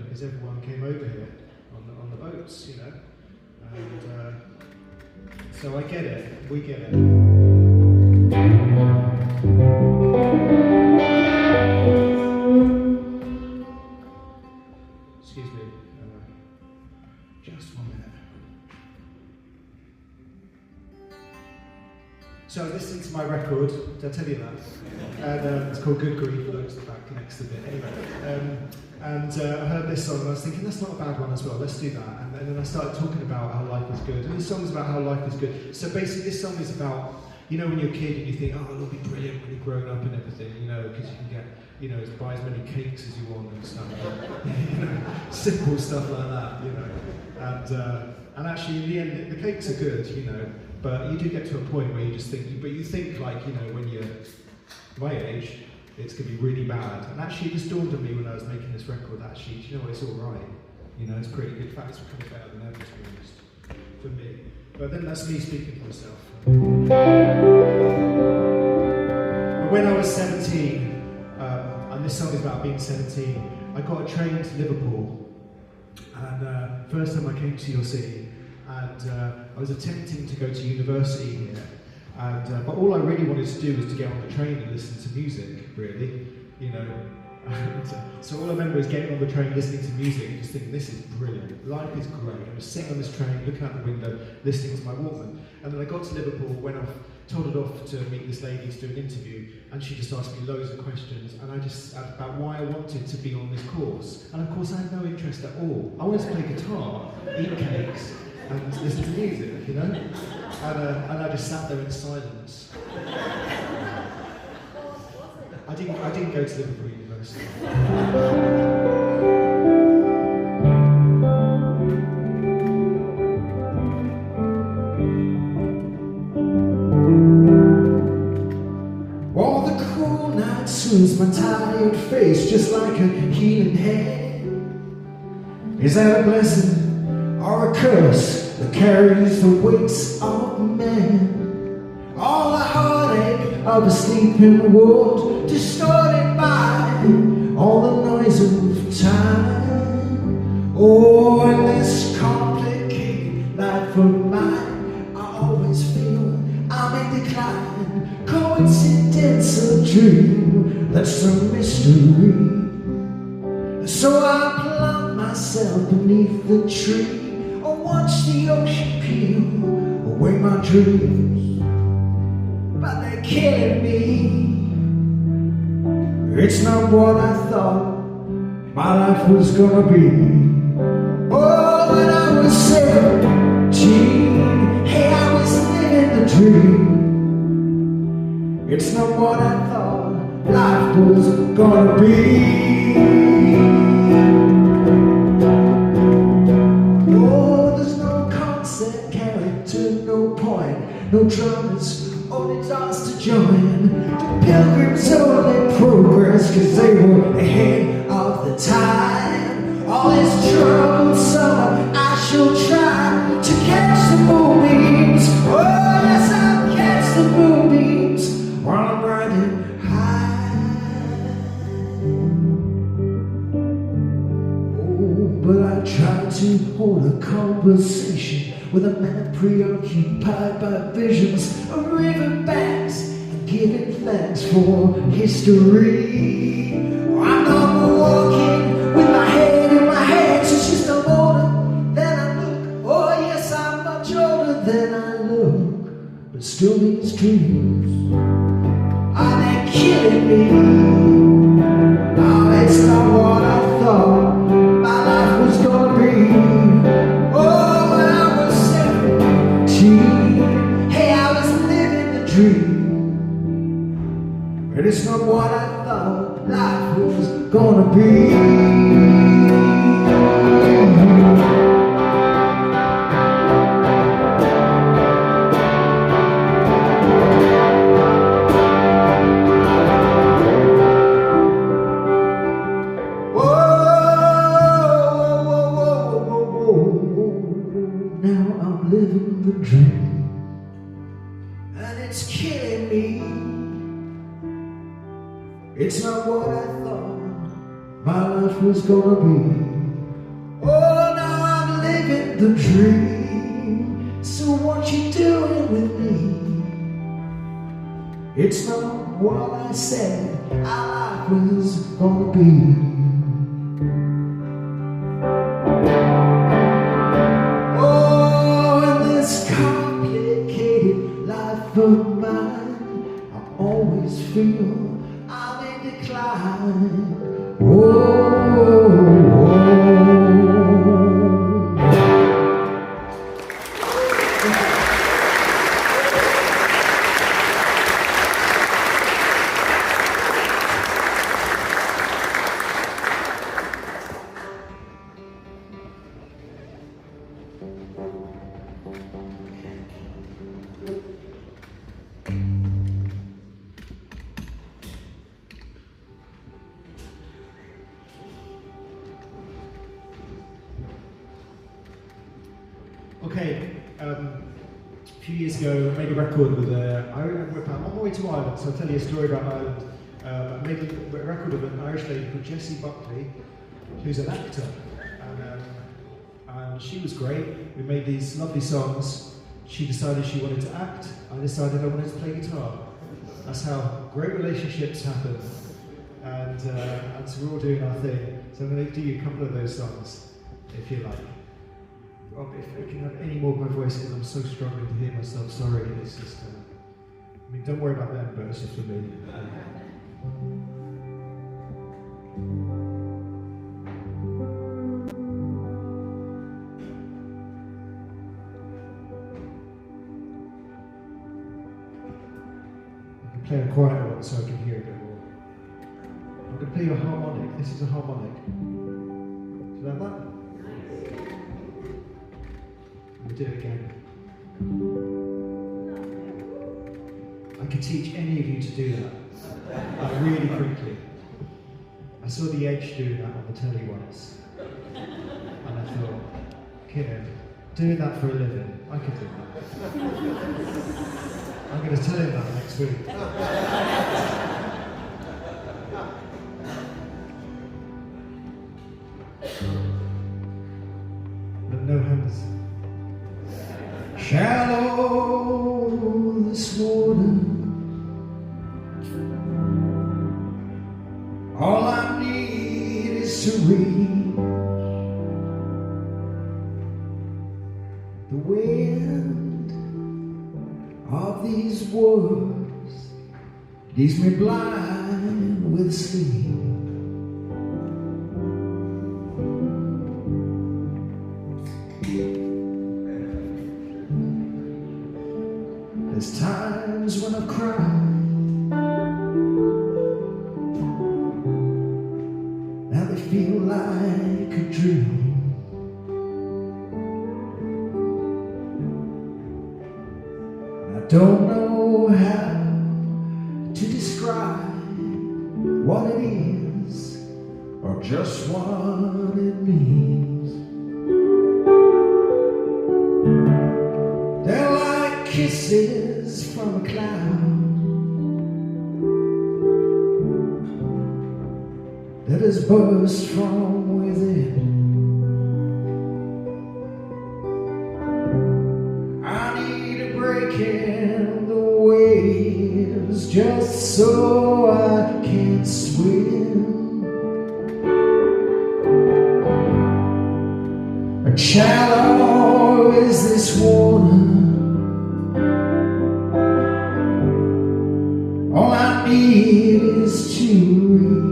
because everyone came over here on the boats, and so I get it, we get it. Excuse me, just 1 minute. So I was listening to my record, did I tell you that? And it's called Good Grief, it looks that connects a bit. Anyway, I heard this song and I was thinking, that's not a bad one as well, let's do that. And then I started talking about how life is good. And this song is about how life is good. So basically this song is about, when you're a kid and you think, oh, it'll be brilliant when you're grown up and everything, because you can get, buy as many cakes as you want and stuff. Simple stuff like that, And actually in the end, the cakes are good, but you do get to a point where you just think, when you're my age, it's going to be really bad. And actually it just dawned on me when I was making this record, actually, do you know what, it's all right. It's pretty good. In fact, it's becoming better than ever, to be honest, for me. But then that's me speaking for myself. When I was 17, and this song is about being 17, I got a train to Liverpool. And first time I came to your city, and I was attempting to go to university here. And, but all I really wanted to do was to get on the train and listen to music, really, And, so all I remember is getting on the train, listening to music, and just thinking, this is brilliant, life is great. I was sitting on this train, looking out the window, listening to my Walkman. And then I got to Liverpool, went off, toddled off to meet this lady to do an interview, and she just asked me loads of questions, and I just about why I wanted to be on this course. And of course I had no interest at all. I wanted to play guitar, eat cakes, and listen to music, And I just sat there in silence. I didn't go to Liverpool University. All the cool night soothes my tired face just like a healing hand. Is that a blessing or a curse that carries the weights of man? All of a sleeping world, distorted by all the noise of time. Oh, in this complicated life of mine, I always feel I'm in decline. Coincidence or dream, that's a mystery. So I plant myself beneath the tree, or watch the ocean peel away my dreams. But they're killing me. It's not what I thought my life was gonna be. Oh, when I was 17, hey, I was living the dream. It's not what I thought life was gonna be. Oh, there's no concept, character, no point, no dramas, only dots to join. The pilgrims only progress cause they were ahead of the time. All this troubled summer, I shall try to catch the moonbeams. Oh yes, I'll catch the moonbeams while I'm riding high. Oh, but I tried to hold a conversation with a man preoccupied by visions of riverbanks and giving thanks for history. I'm not walking with my head in my hands, it's just I'm older than I look. Oh yes, I'm much older than I look, but still these dreams, are they killing me? Oh, it's not what I thought my life was gonna be. Oh, when I was 17, hey, I was living the dream. And it's not what I thought life was gonna be. Now I'm living the dream, and it's killing me. It's not what I thought my life was gonna be. Oh, now I'm living the dream. So what you doing with me? It's not what I said our life was gonna be. Of mine, I always feel I'm in decline. Okay, a few years ago I made a record with I'm on my way to Ireland, so I'll tell you a story about Ireland. I made a record with an Irish lady called Butler, who's an actor, and she was great. We made these lovely songs. She decided she wanted to act. I decided I wanted to play guitar. That's how great relationships happen. And so we're all doing our thing. So I'm going to do you a couple of those songs, if you like. If I can have any more of my voice, because I'm so struggling to hear myself. Sorry, it's just. I mean, don't worry about them, but it's just for me. I can play a quieter one so I can hear a bit more. I'm going to play a harmonic. This is a harmonic. Do you like that? We'll do it again. I could teach any of you to do that really quickly. I saw The Edge doing that on the telly once, and I thought, kid, Doing that for a living. I could do that. I'm going to tell him that next week. But no hands. Shallow this water, all I need is to reach the wind of these words, leaves me blind with sleep. There's times when I've cried, now they feel like a dream. I don't know how to describe what it is or just what it means. They're like kisses from a cloud that has burst from within. I need a break in the waves just so I can swim. And shallow is this water, all I need is to reach.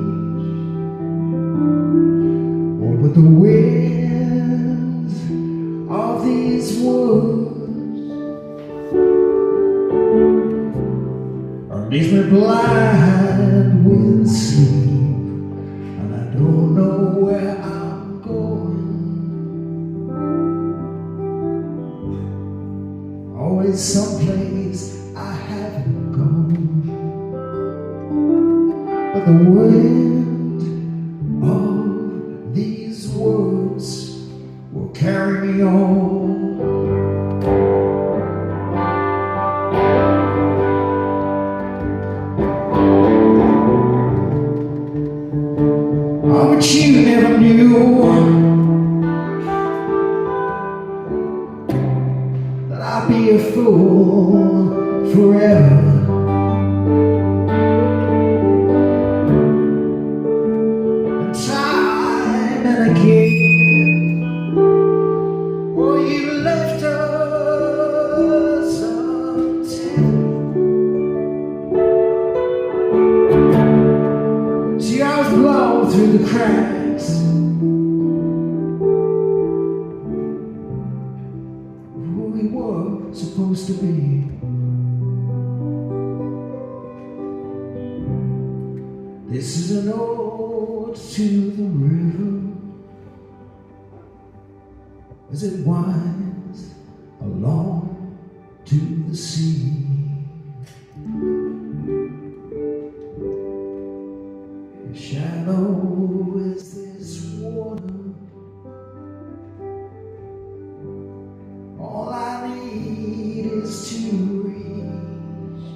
Oh, but the winds of these words leaves me blind with sleep, and I don't know where I'm going. Always someplace I haven't gone. But the wind of these words will carry me on. Oh, but you never knew that I'd be a fool forever. And time and again, oh, you left us untended. See, I was blown through the cracks, who we were supposed to be. This is an ode to the river as it winds along to the sea. Shallow is this water, all I need is to reach.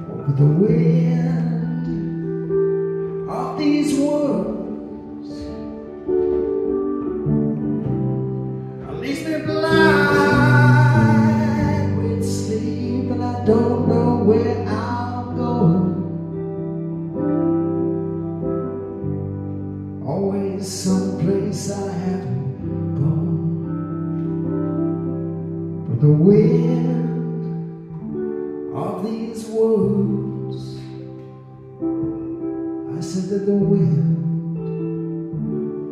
Oh, but the wind of these words leaves me blind with sleep, and I don't know where I'm going. Always someplace I haven't gone. But the wind of these words, I said that the wind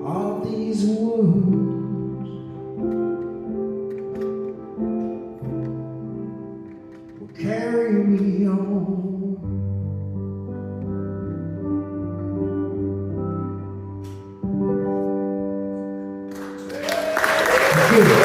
of these words will carry me on. Thank you.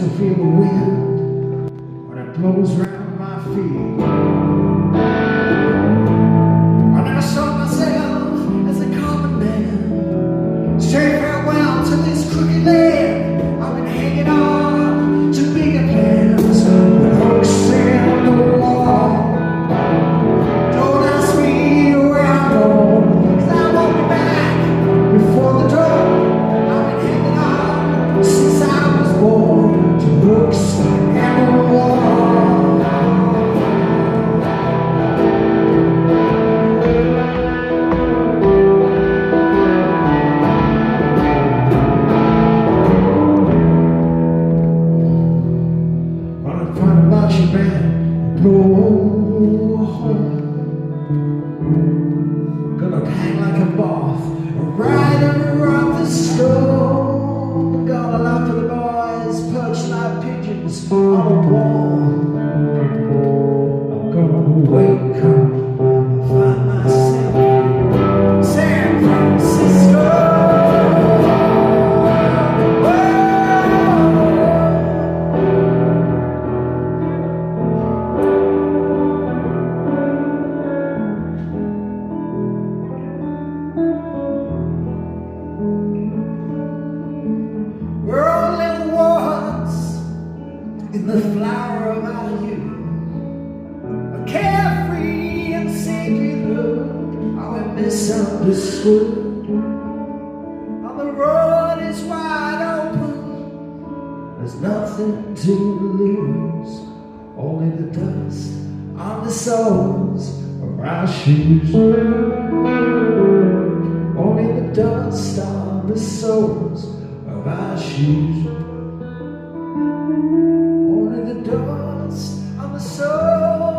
still feel the wind when it blows round my feet. I never saw myself as a common man. Say farewell to this crooked land. I've been hanging on to bigger plans with hooks in the wall. Don't ask me where I'm going, 'cause I won't be back before the door. I've been hanging on since I was born to hooks and the wall. Blow a hole. Gonna hang like a moth right around the stone. Gonna laugh at the boys perched like pigeons on a wall. I'm gonna wake up and find myself in San Francisco. In the flower of our youth, a carefree and sacred love, how we misunderstood. Now the road is wide open, there's nothing to lose, only the dust on the soles of our shoes. Only the dust on the soles of our shoes. The dust on the soul.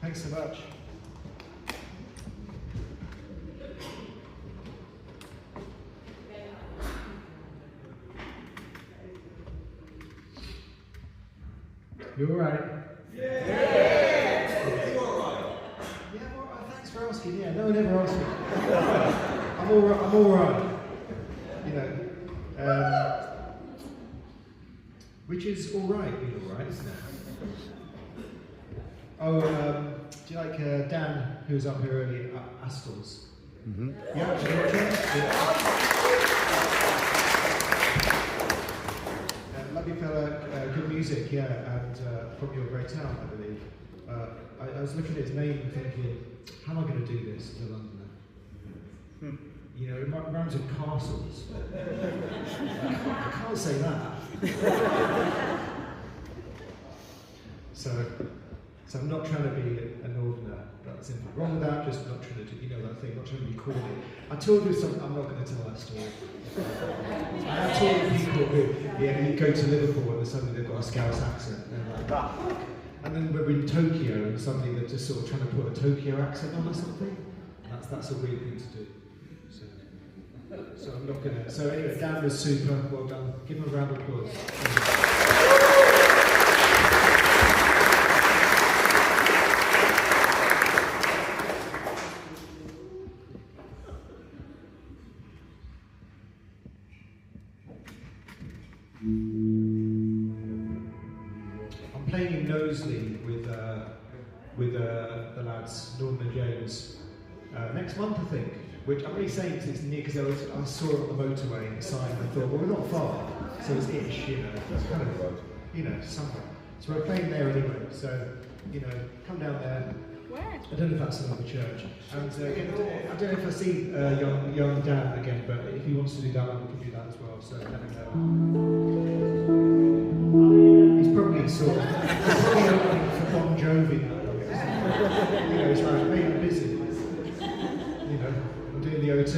Thanks so much. You all right? Yeah. You all right? Yeah, well, thanks for asking. asking, yeah, no one ever asks me. I'm all right. You know, which is all right, being all right, isn't it? Oh, do you like Dan, who was up here earlier at Astor's? Mm-hmm. Yeah, lovely fella, good music, yeah, and from your great town, I believe. I was looking at his name and thinking, how am I going to do this as a Londoner? You know, it rhymes with castles. I can't say that. So I'm not trying to be a Northerner. That's simply wrong with that, just not trying to do, you know, that thing, not trying to be corny. I told you something, I'm not going to tell that story. I have told people who, you go to Liverpool and suddenly they've got a Scouse accent, and they're like, ah. And then we're in Tokyo and suddenly they're just sort of trying to put a Tokyo accent on or something. That's a weird thing to do. So I'm not going to. So anyway, Dan was super, well done. Give him a round of applause. I'm playing in Knowsley with the lads, Norman and James, next month, I think. Which I'm only saying because it's near, because I saw it on the motorway and the sign, and I thought, well, we're not far, so it's ish, you know, it's kind of, you know, somewhere. So we're playing there anyway, so, you know, come down there. Where? I don't know if that's another church. And again, I don't know if I see young Dan again, but if he wants to do that, we can do that as well, so let me know. He's probably sort of opening for Bon Jovi now, you know, it's like, mate, I'm busy. You know, I'm doing the O2.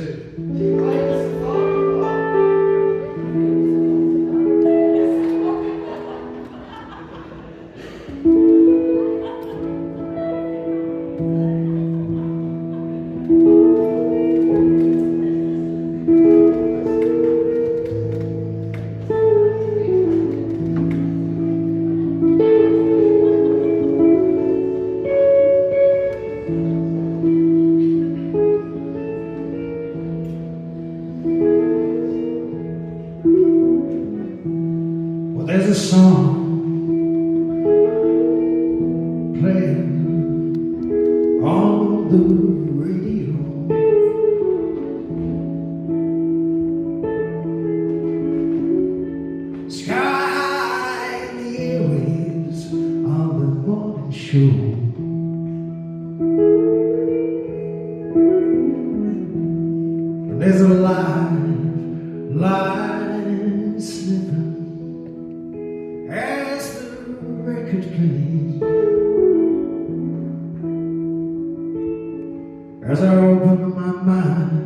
There's a song playing on the radio. Sky in the airwaves on the morning show. And there's a line slipping as the record plays. As I open my mind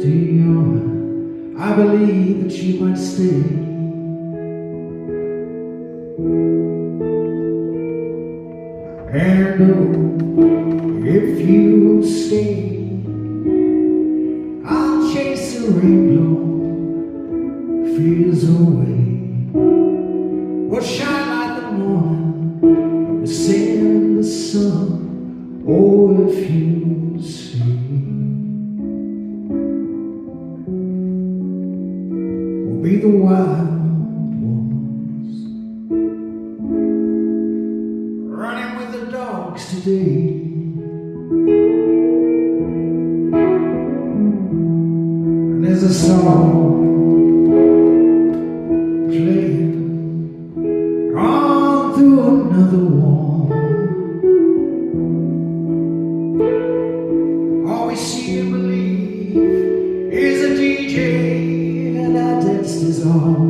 to you, I believe that you might stay. And oh, if you stay, I'll chase the rainbow fears away. Will shine like the morning, the sand, the sun. Oh, if you stay, we'll be the wild ones, running with the dogs today. And there's a song playing on through another wall. All we see and believe is a DJ, and our dance is all.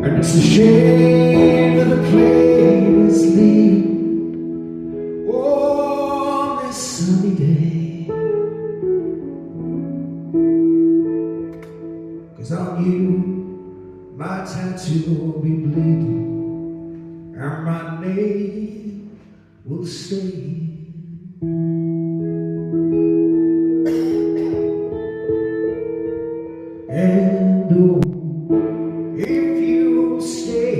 And it's a shame that the plane is leaving on this sunny day. 'Cause on you, my tattoo will be bleeding, and my name will stay. And oh, if you stay,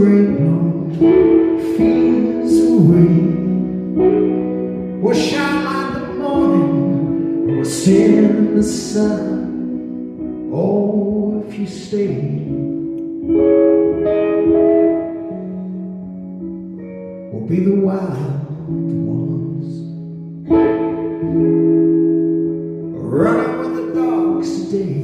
rainbow feels away. We'll shine like the morning, or we'll stand in the sun. Oh, if you stay, we'll be the wild ones, running with the dogs today.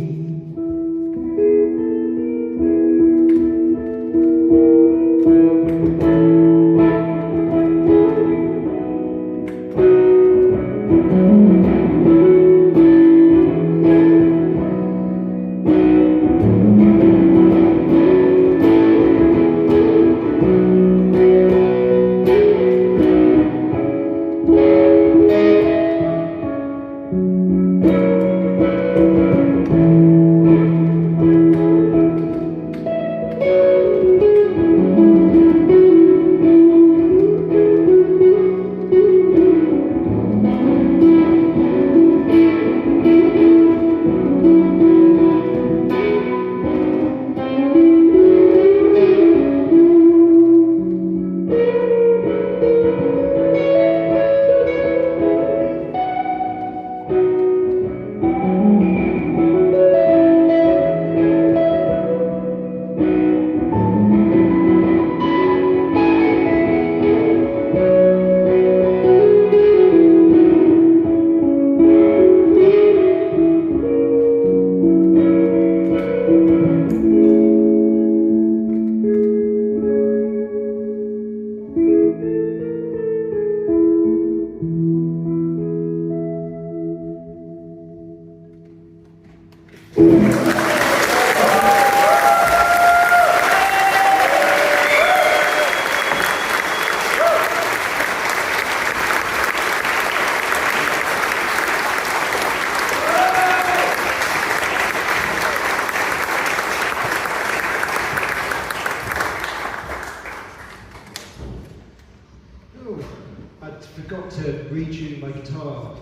Forgot to retune my guitar.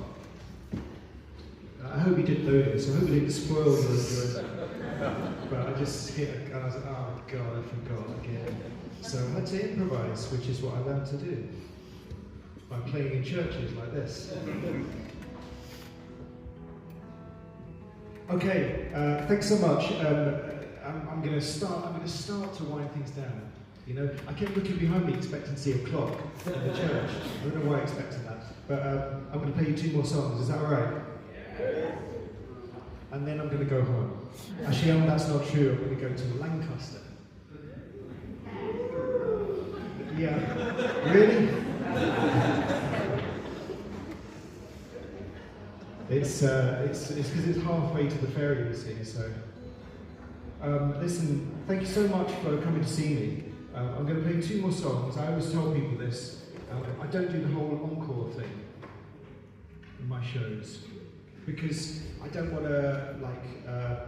I hope you didn't notice. I hope it didn't spoil your but I just hit and I was like, oh god, I forgot again. So I had to improvise, which is what I learned to do by playing in churches like this. Okay, thanks so much. I'm going to start to wind things down. You know, I kept looking behind me expecting to see a clock in the church. I don't know why I expected that. But I'm going to play you 2 more songs. Is that all right? Yeah. And then I'm going to go home. Actually, that's not true. I'm going to go to Lancaster. Yeah. Really? It's because it's halfway to the ferry, you see. So, listen. Thank you so much for coming to see me. I'm going to play 2 more songs. I always tell people this. I don't do the whole encore thing in my shows because I don't want to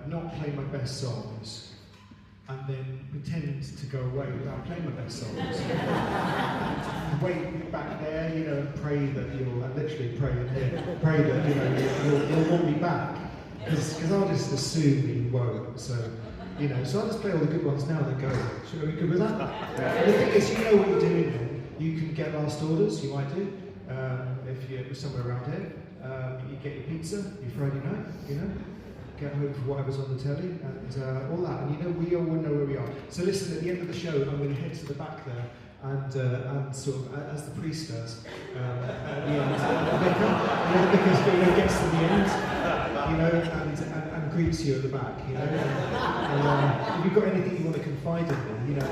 not play my best songs and then pretend to go away without playing my best songs. Wait back there, you know, and pray that literally pray in here, pray that you'll want me back because I'll just assume that you won't. So. You know, so I'll just play all the good ones now and then go, should we be good with that? And the thing is, you know what you're doing then. You can get last orders, you might do, if you're somewhere around here. You get your pizza, your Friday night, you know, get home for whatever's on the telly, and all that. And you know, we all know where we are. So listen, at the end of the show, I'm going to head to the back there, and sort of, as the priest does, at the end, because gets to the end, you know, and greets you at the back, you know. And if you've got anything you want to confide in me, you know,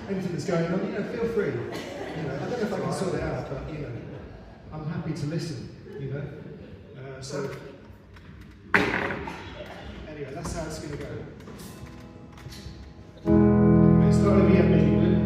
anything that's going on, you know, feel free. You know, I don't know if I can sort it out, but you know, I'm happy to listen. You know, so anyway, that's how it's going to go. It's not going to be a mini blue.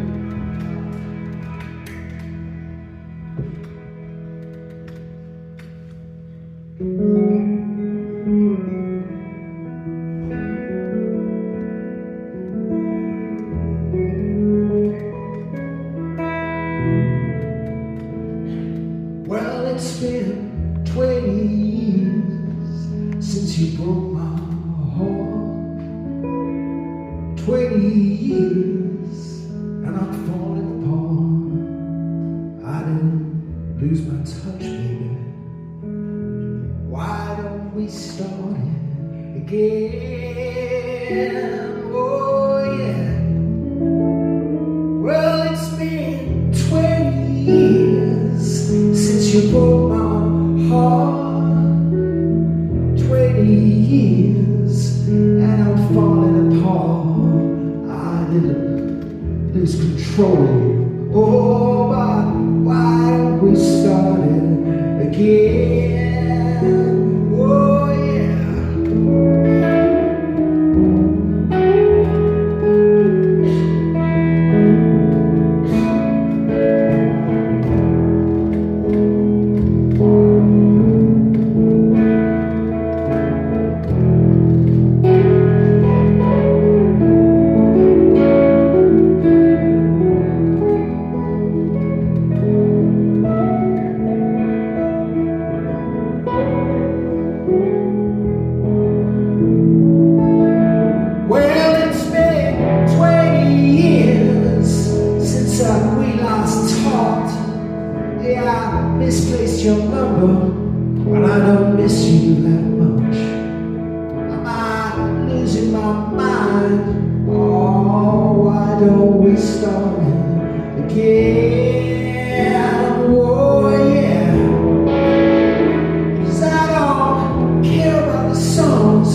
Well, it's been 20 years since you broke my heart. 20 years lose my touch, baby. Why don't we start it again? Oh yeah. Well, it's been 20 years since you broke my heart. 20 years and I'm falling apart. I didn't lose control. Oh, but why don't we start it again? Oh yeah. Misplaced your number, but I don't miss you that much. Am I losing my mind? Oh, why don't we start it again? Oh yeah. 'Cause I don't care about the songs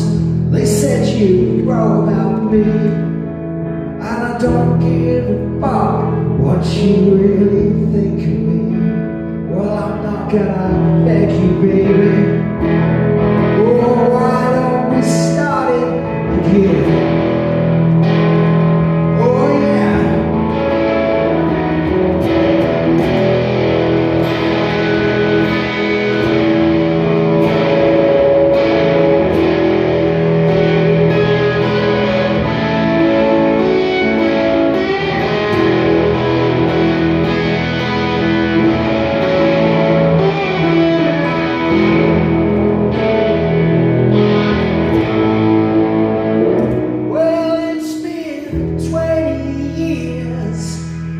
they said you wrote about me, and I don't give a fuck what you really think of me. Well, I'm not gonna beg you, baby. Oh, why don't we start it again? Oh, yeah.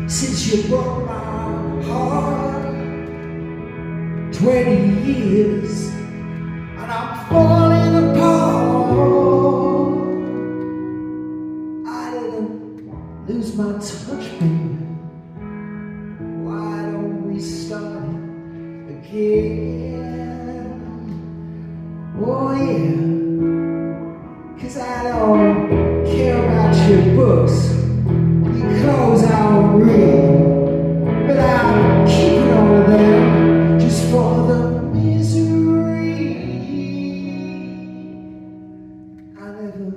Since you broke my heart, 20 years, and I'm falling apart. I didn't lose my touch, baby. Why don't we start it again? Oh yeah, 'cause I don't care about your books, clothes I'll read, but I'll keep it all there just for the misery. I never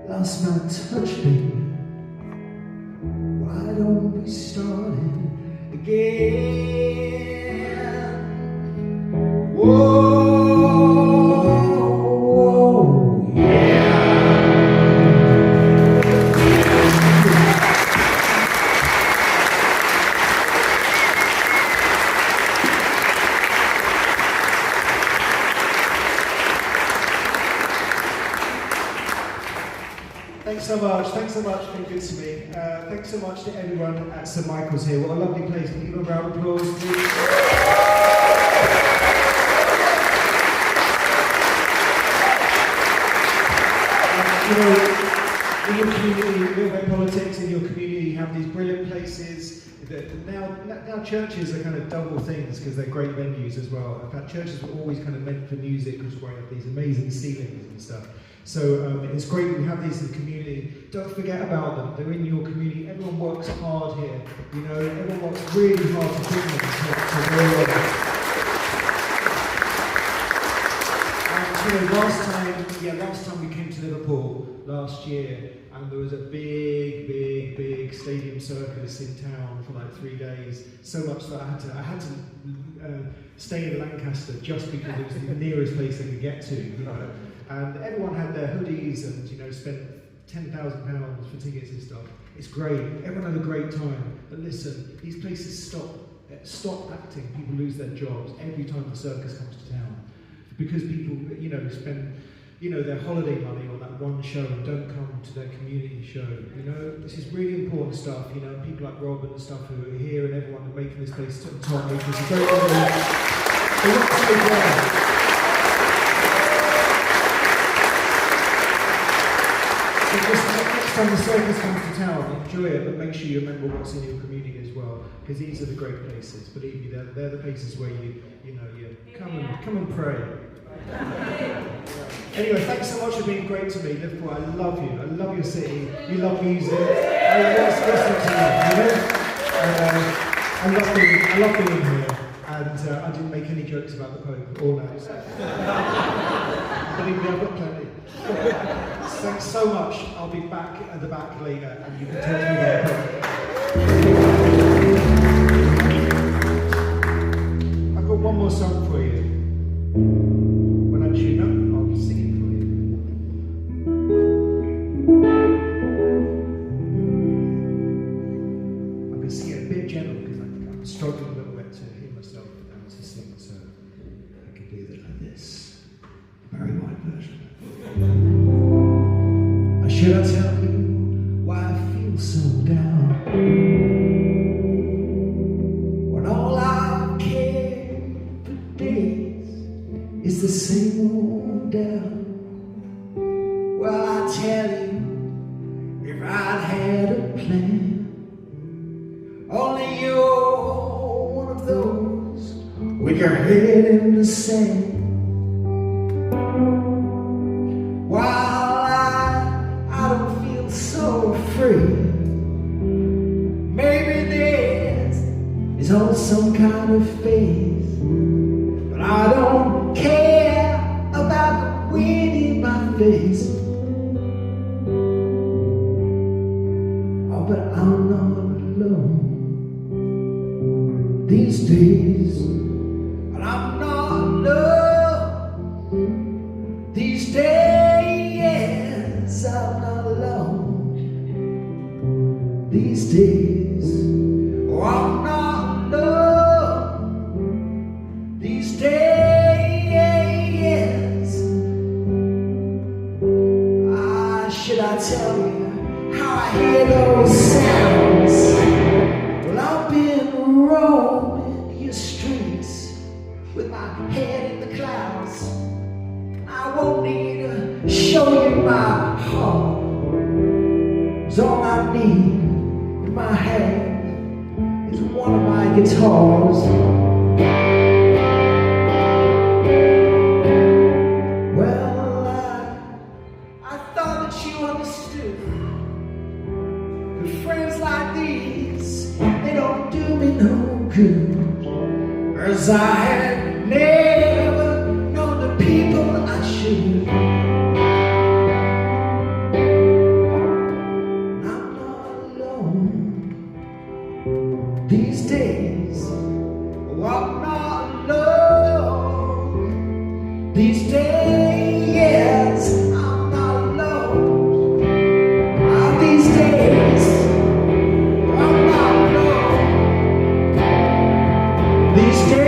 lost my touch, baby. Why don't we start it again? Whoa. Thanks so much, been good to me. Thanks so much to everyone at St Michael's here. What a lovely place. Can you give a round of applause, please? You know, in your community, Liverpool politics, in your community, you have these brilliant places. Now churches are kind of double things because they're great venues as well. In fact, churches were always kind of meant for music, because we have these amazing ceilings and stuff. So it's great that we have these in the community. Don't forget about them. They're in your community. Everyone works hard here. You know, everyone works really hard to bring them to where you are. And you know, last time we came to Liverpool last year, and there was a big stadium circus in town for like 3 days. So much that I had to stay in Lancaster just because it was the nearest place I could get to. You know. And everyone had their hoodies and, you know, spent £10,000 for tickets and stuff. It's great. Everyone had a great time. But listen, these places stop acting. People lose their jobs every time the circus comes to town. Because people, you know, spend, you know, their holiday money on that one show and don't come to their community show. You know, this is really important stuff. You know, people like Rob and stuff who are here and everyone making this place Tom, this is very well. They want to say well. Next time the circus comes to town, enjoy it, but make sure you remember what's in your community as well, because these are the great places. Believe me, they're the places where you come and pray. Anyway, thanks so much for being great to me, Liverpool. I love you. I love your city. You love music. I love listening to you. I love being here, and I didn't make any jokes about the Pope or that. Believe me, I've got plenty. Thanks so much. I'll be back at the back later and you can talk to me about it. I've got one more song for you. When I tune up, I'll sing it for you. I'm going to sing it a bit gentle because I'm struggling a little bit to hear myself and to sing, so I can do that like this. Very wide version. Should I tell you why I feel so down? When all I care for days is the same old down. Well, I tell you, if I'd had a plan, only you're one of those with your head in the sand. So free. Maybe this is all some kind of phase, but I don't care about the wind in my face. Oh, but I'm not alone these days, and I'm not alone these days. I'm not alone these days. Oh, I'm not alone these days. Should I tell you how I hear those sounds? Well, I've been roaming your streets with my head in the clouds. I won't need to show you my heart. It's all I need in my hand is one of my guitars. Well, I thought that you understood. But friends like these, they don't do me no good. As I had never known the people I should. These days, oh, I'm not alone. These days, I'm not alone. These days, oh, I'm not alone. These days.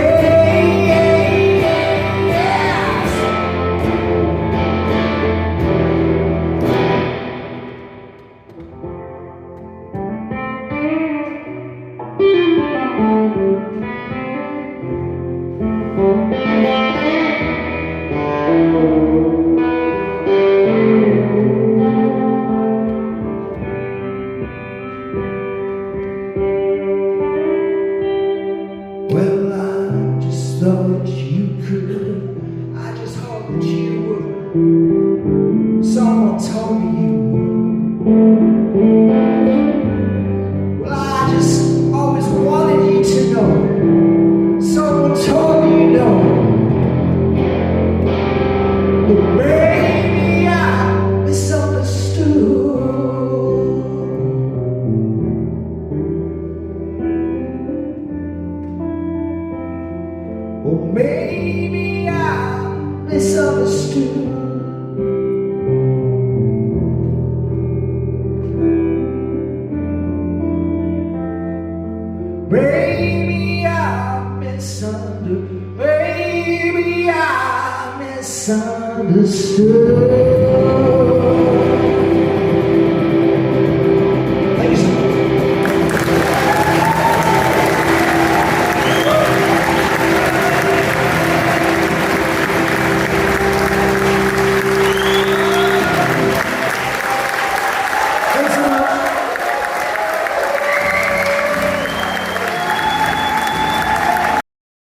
Well, I just thought you could. I just hoped that you would. Someone told me you would. Well, I just always wanted you to know. Someone told me you know. But maybe I misunderstood. Or maybe I misunderstood. Maybe I misunderstood. Maybe I misunderstood.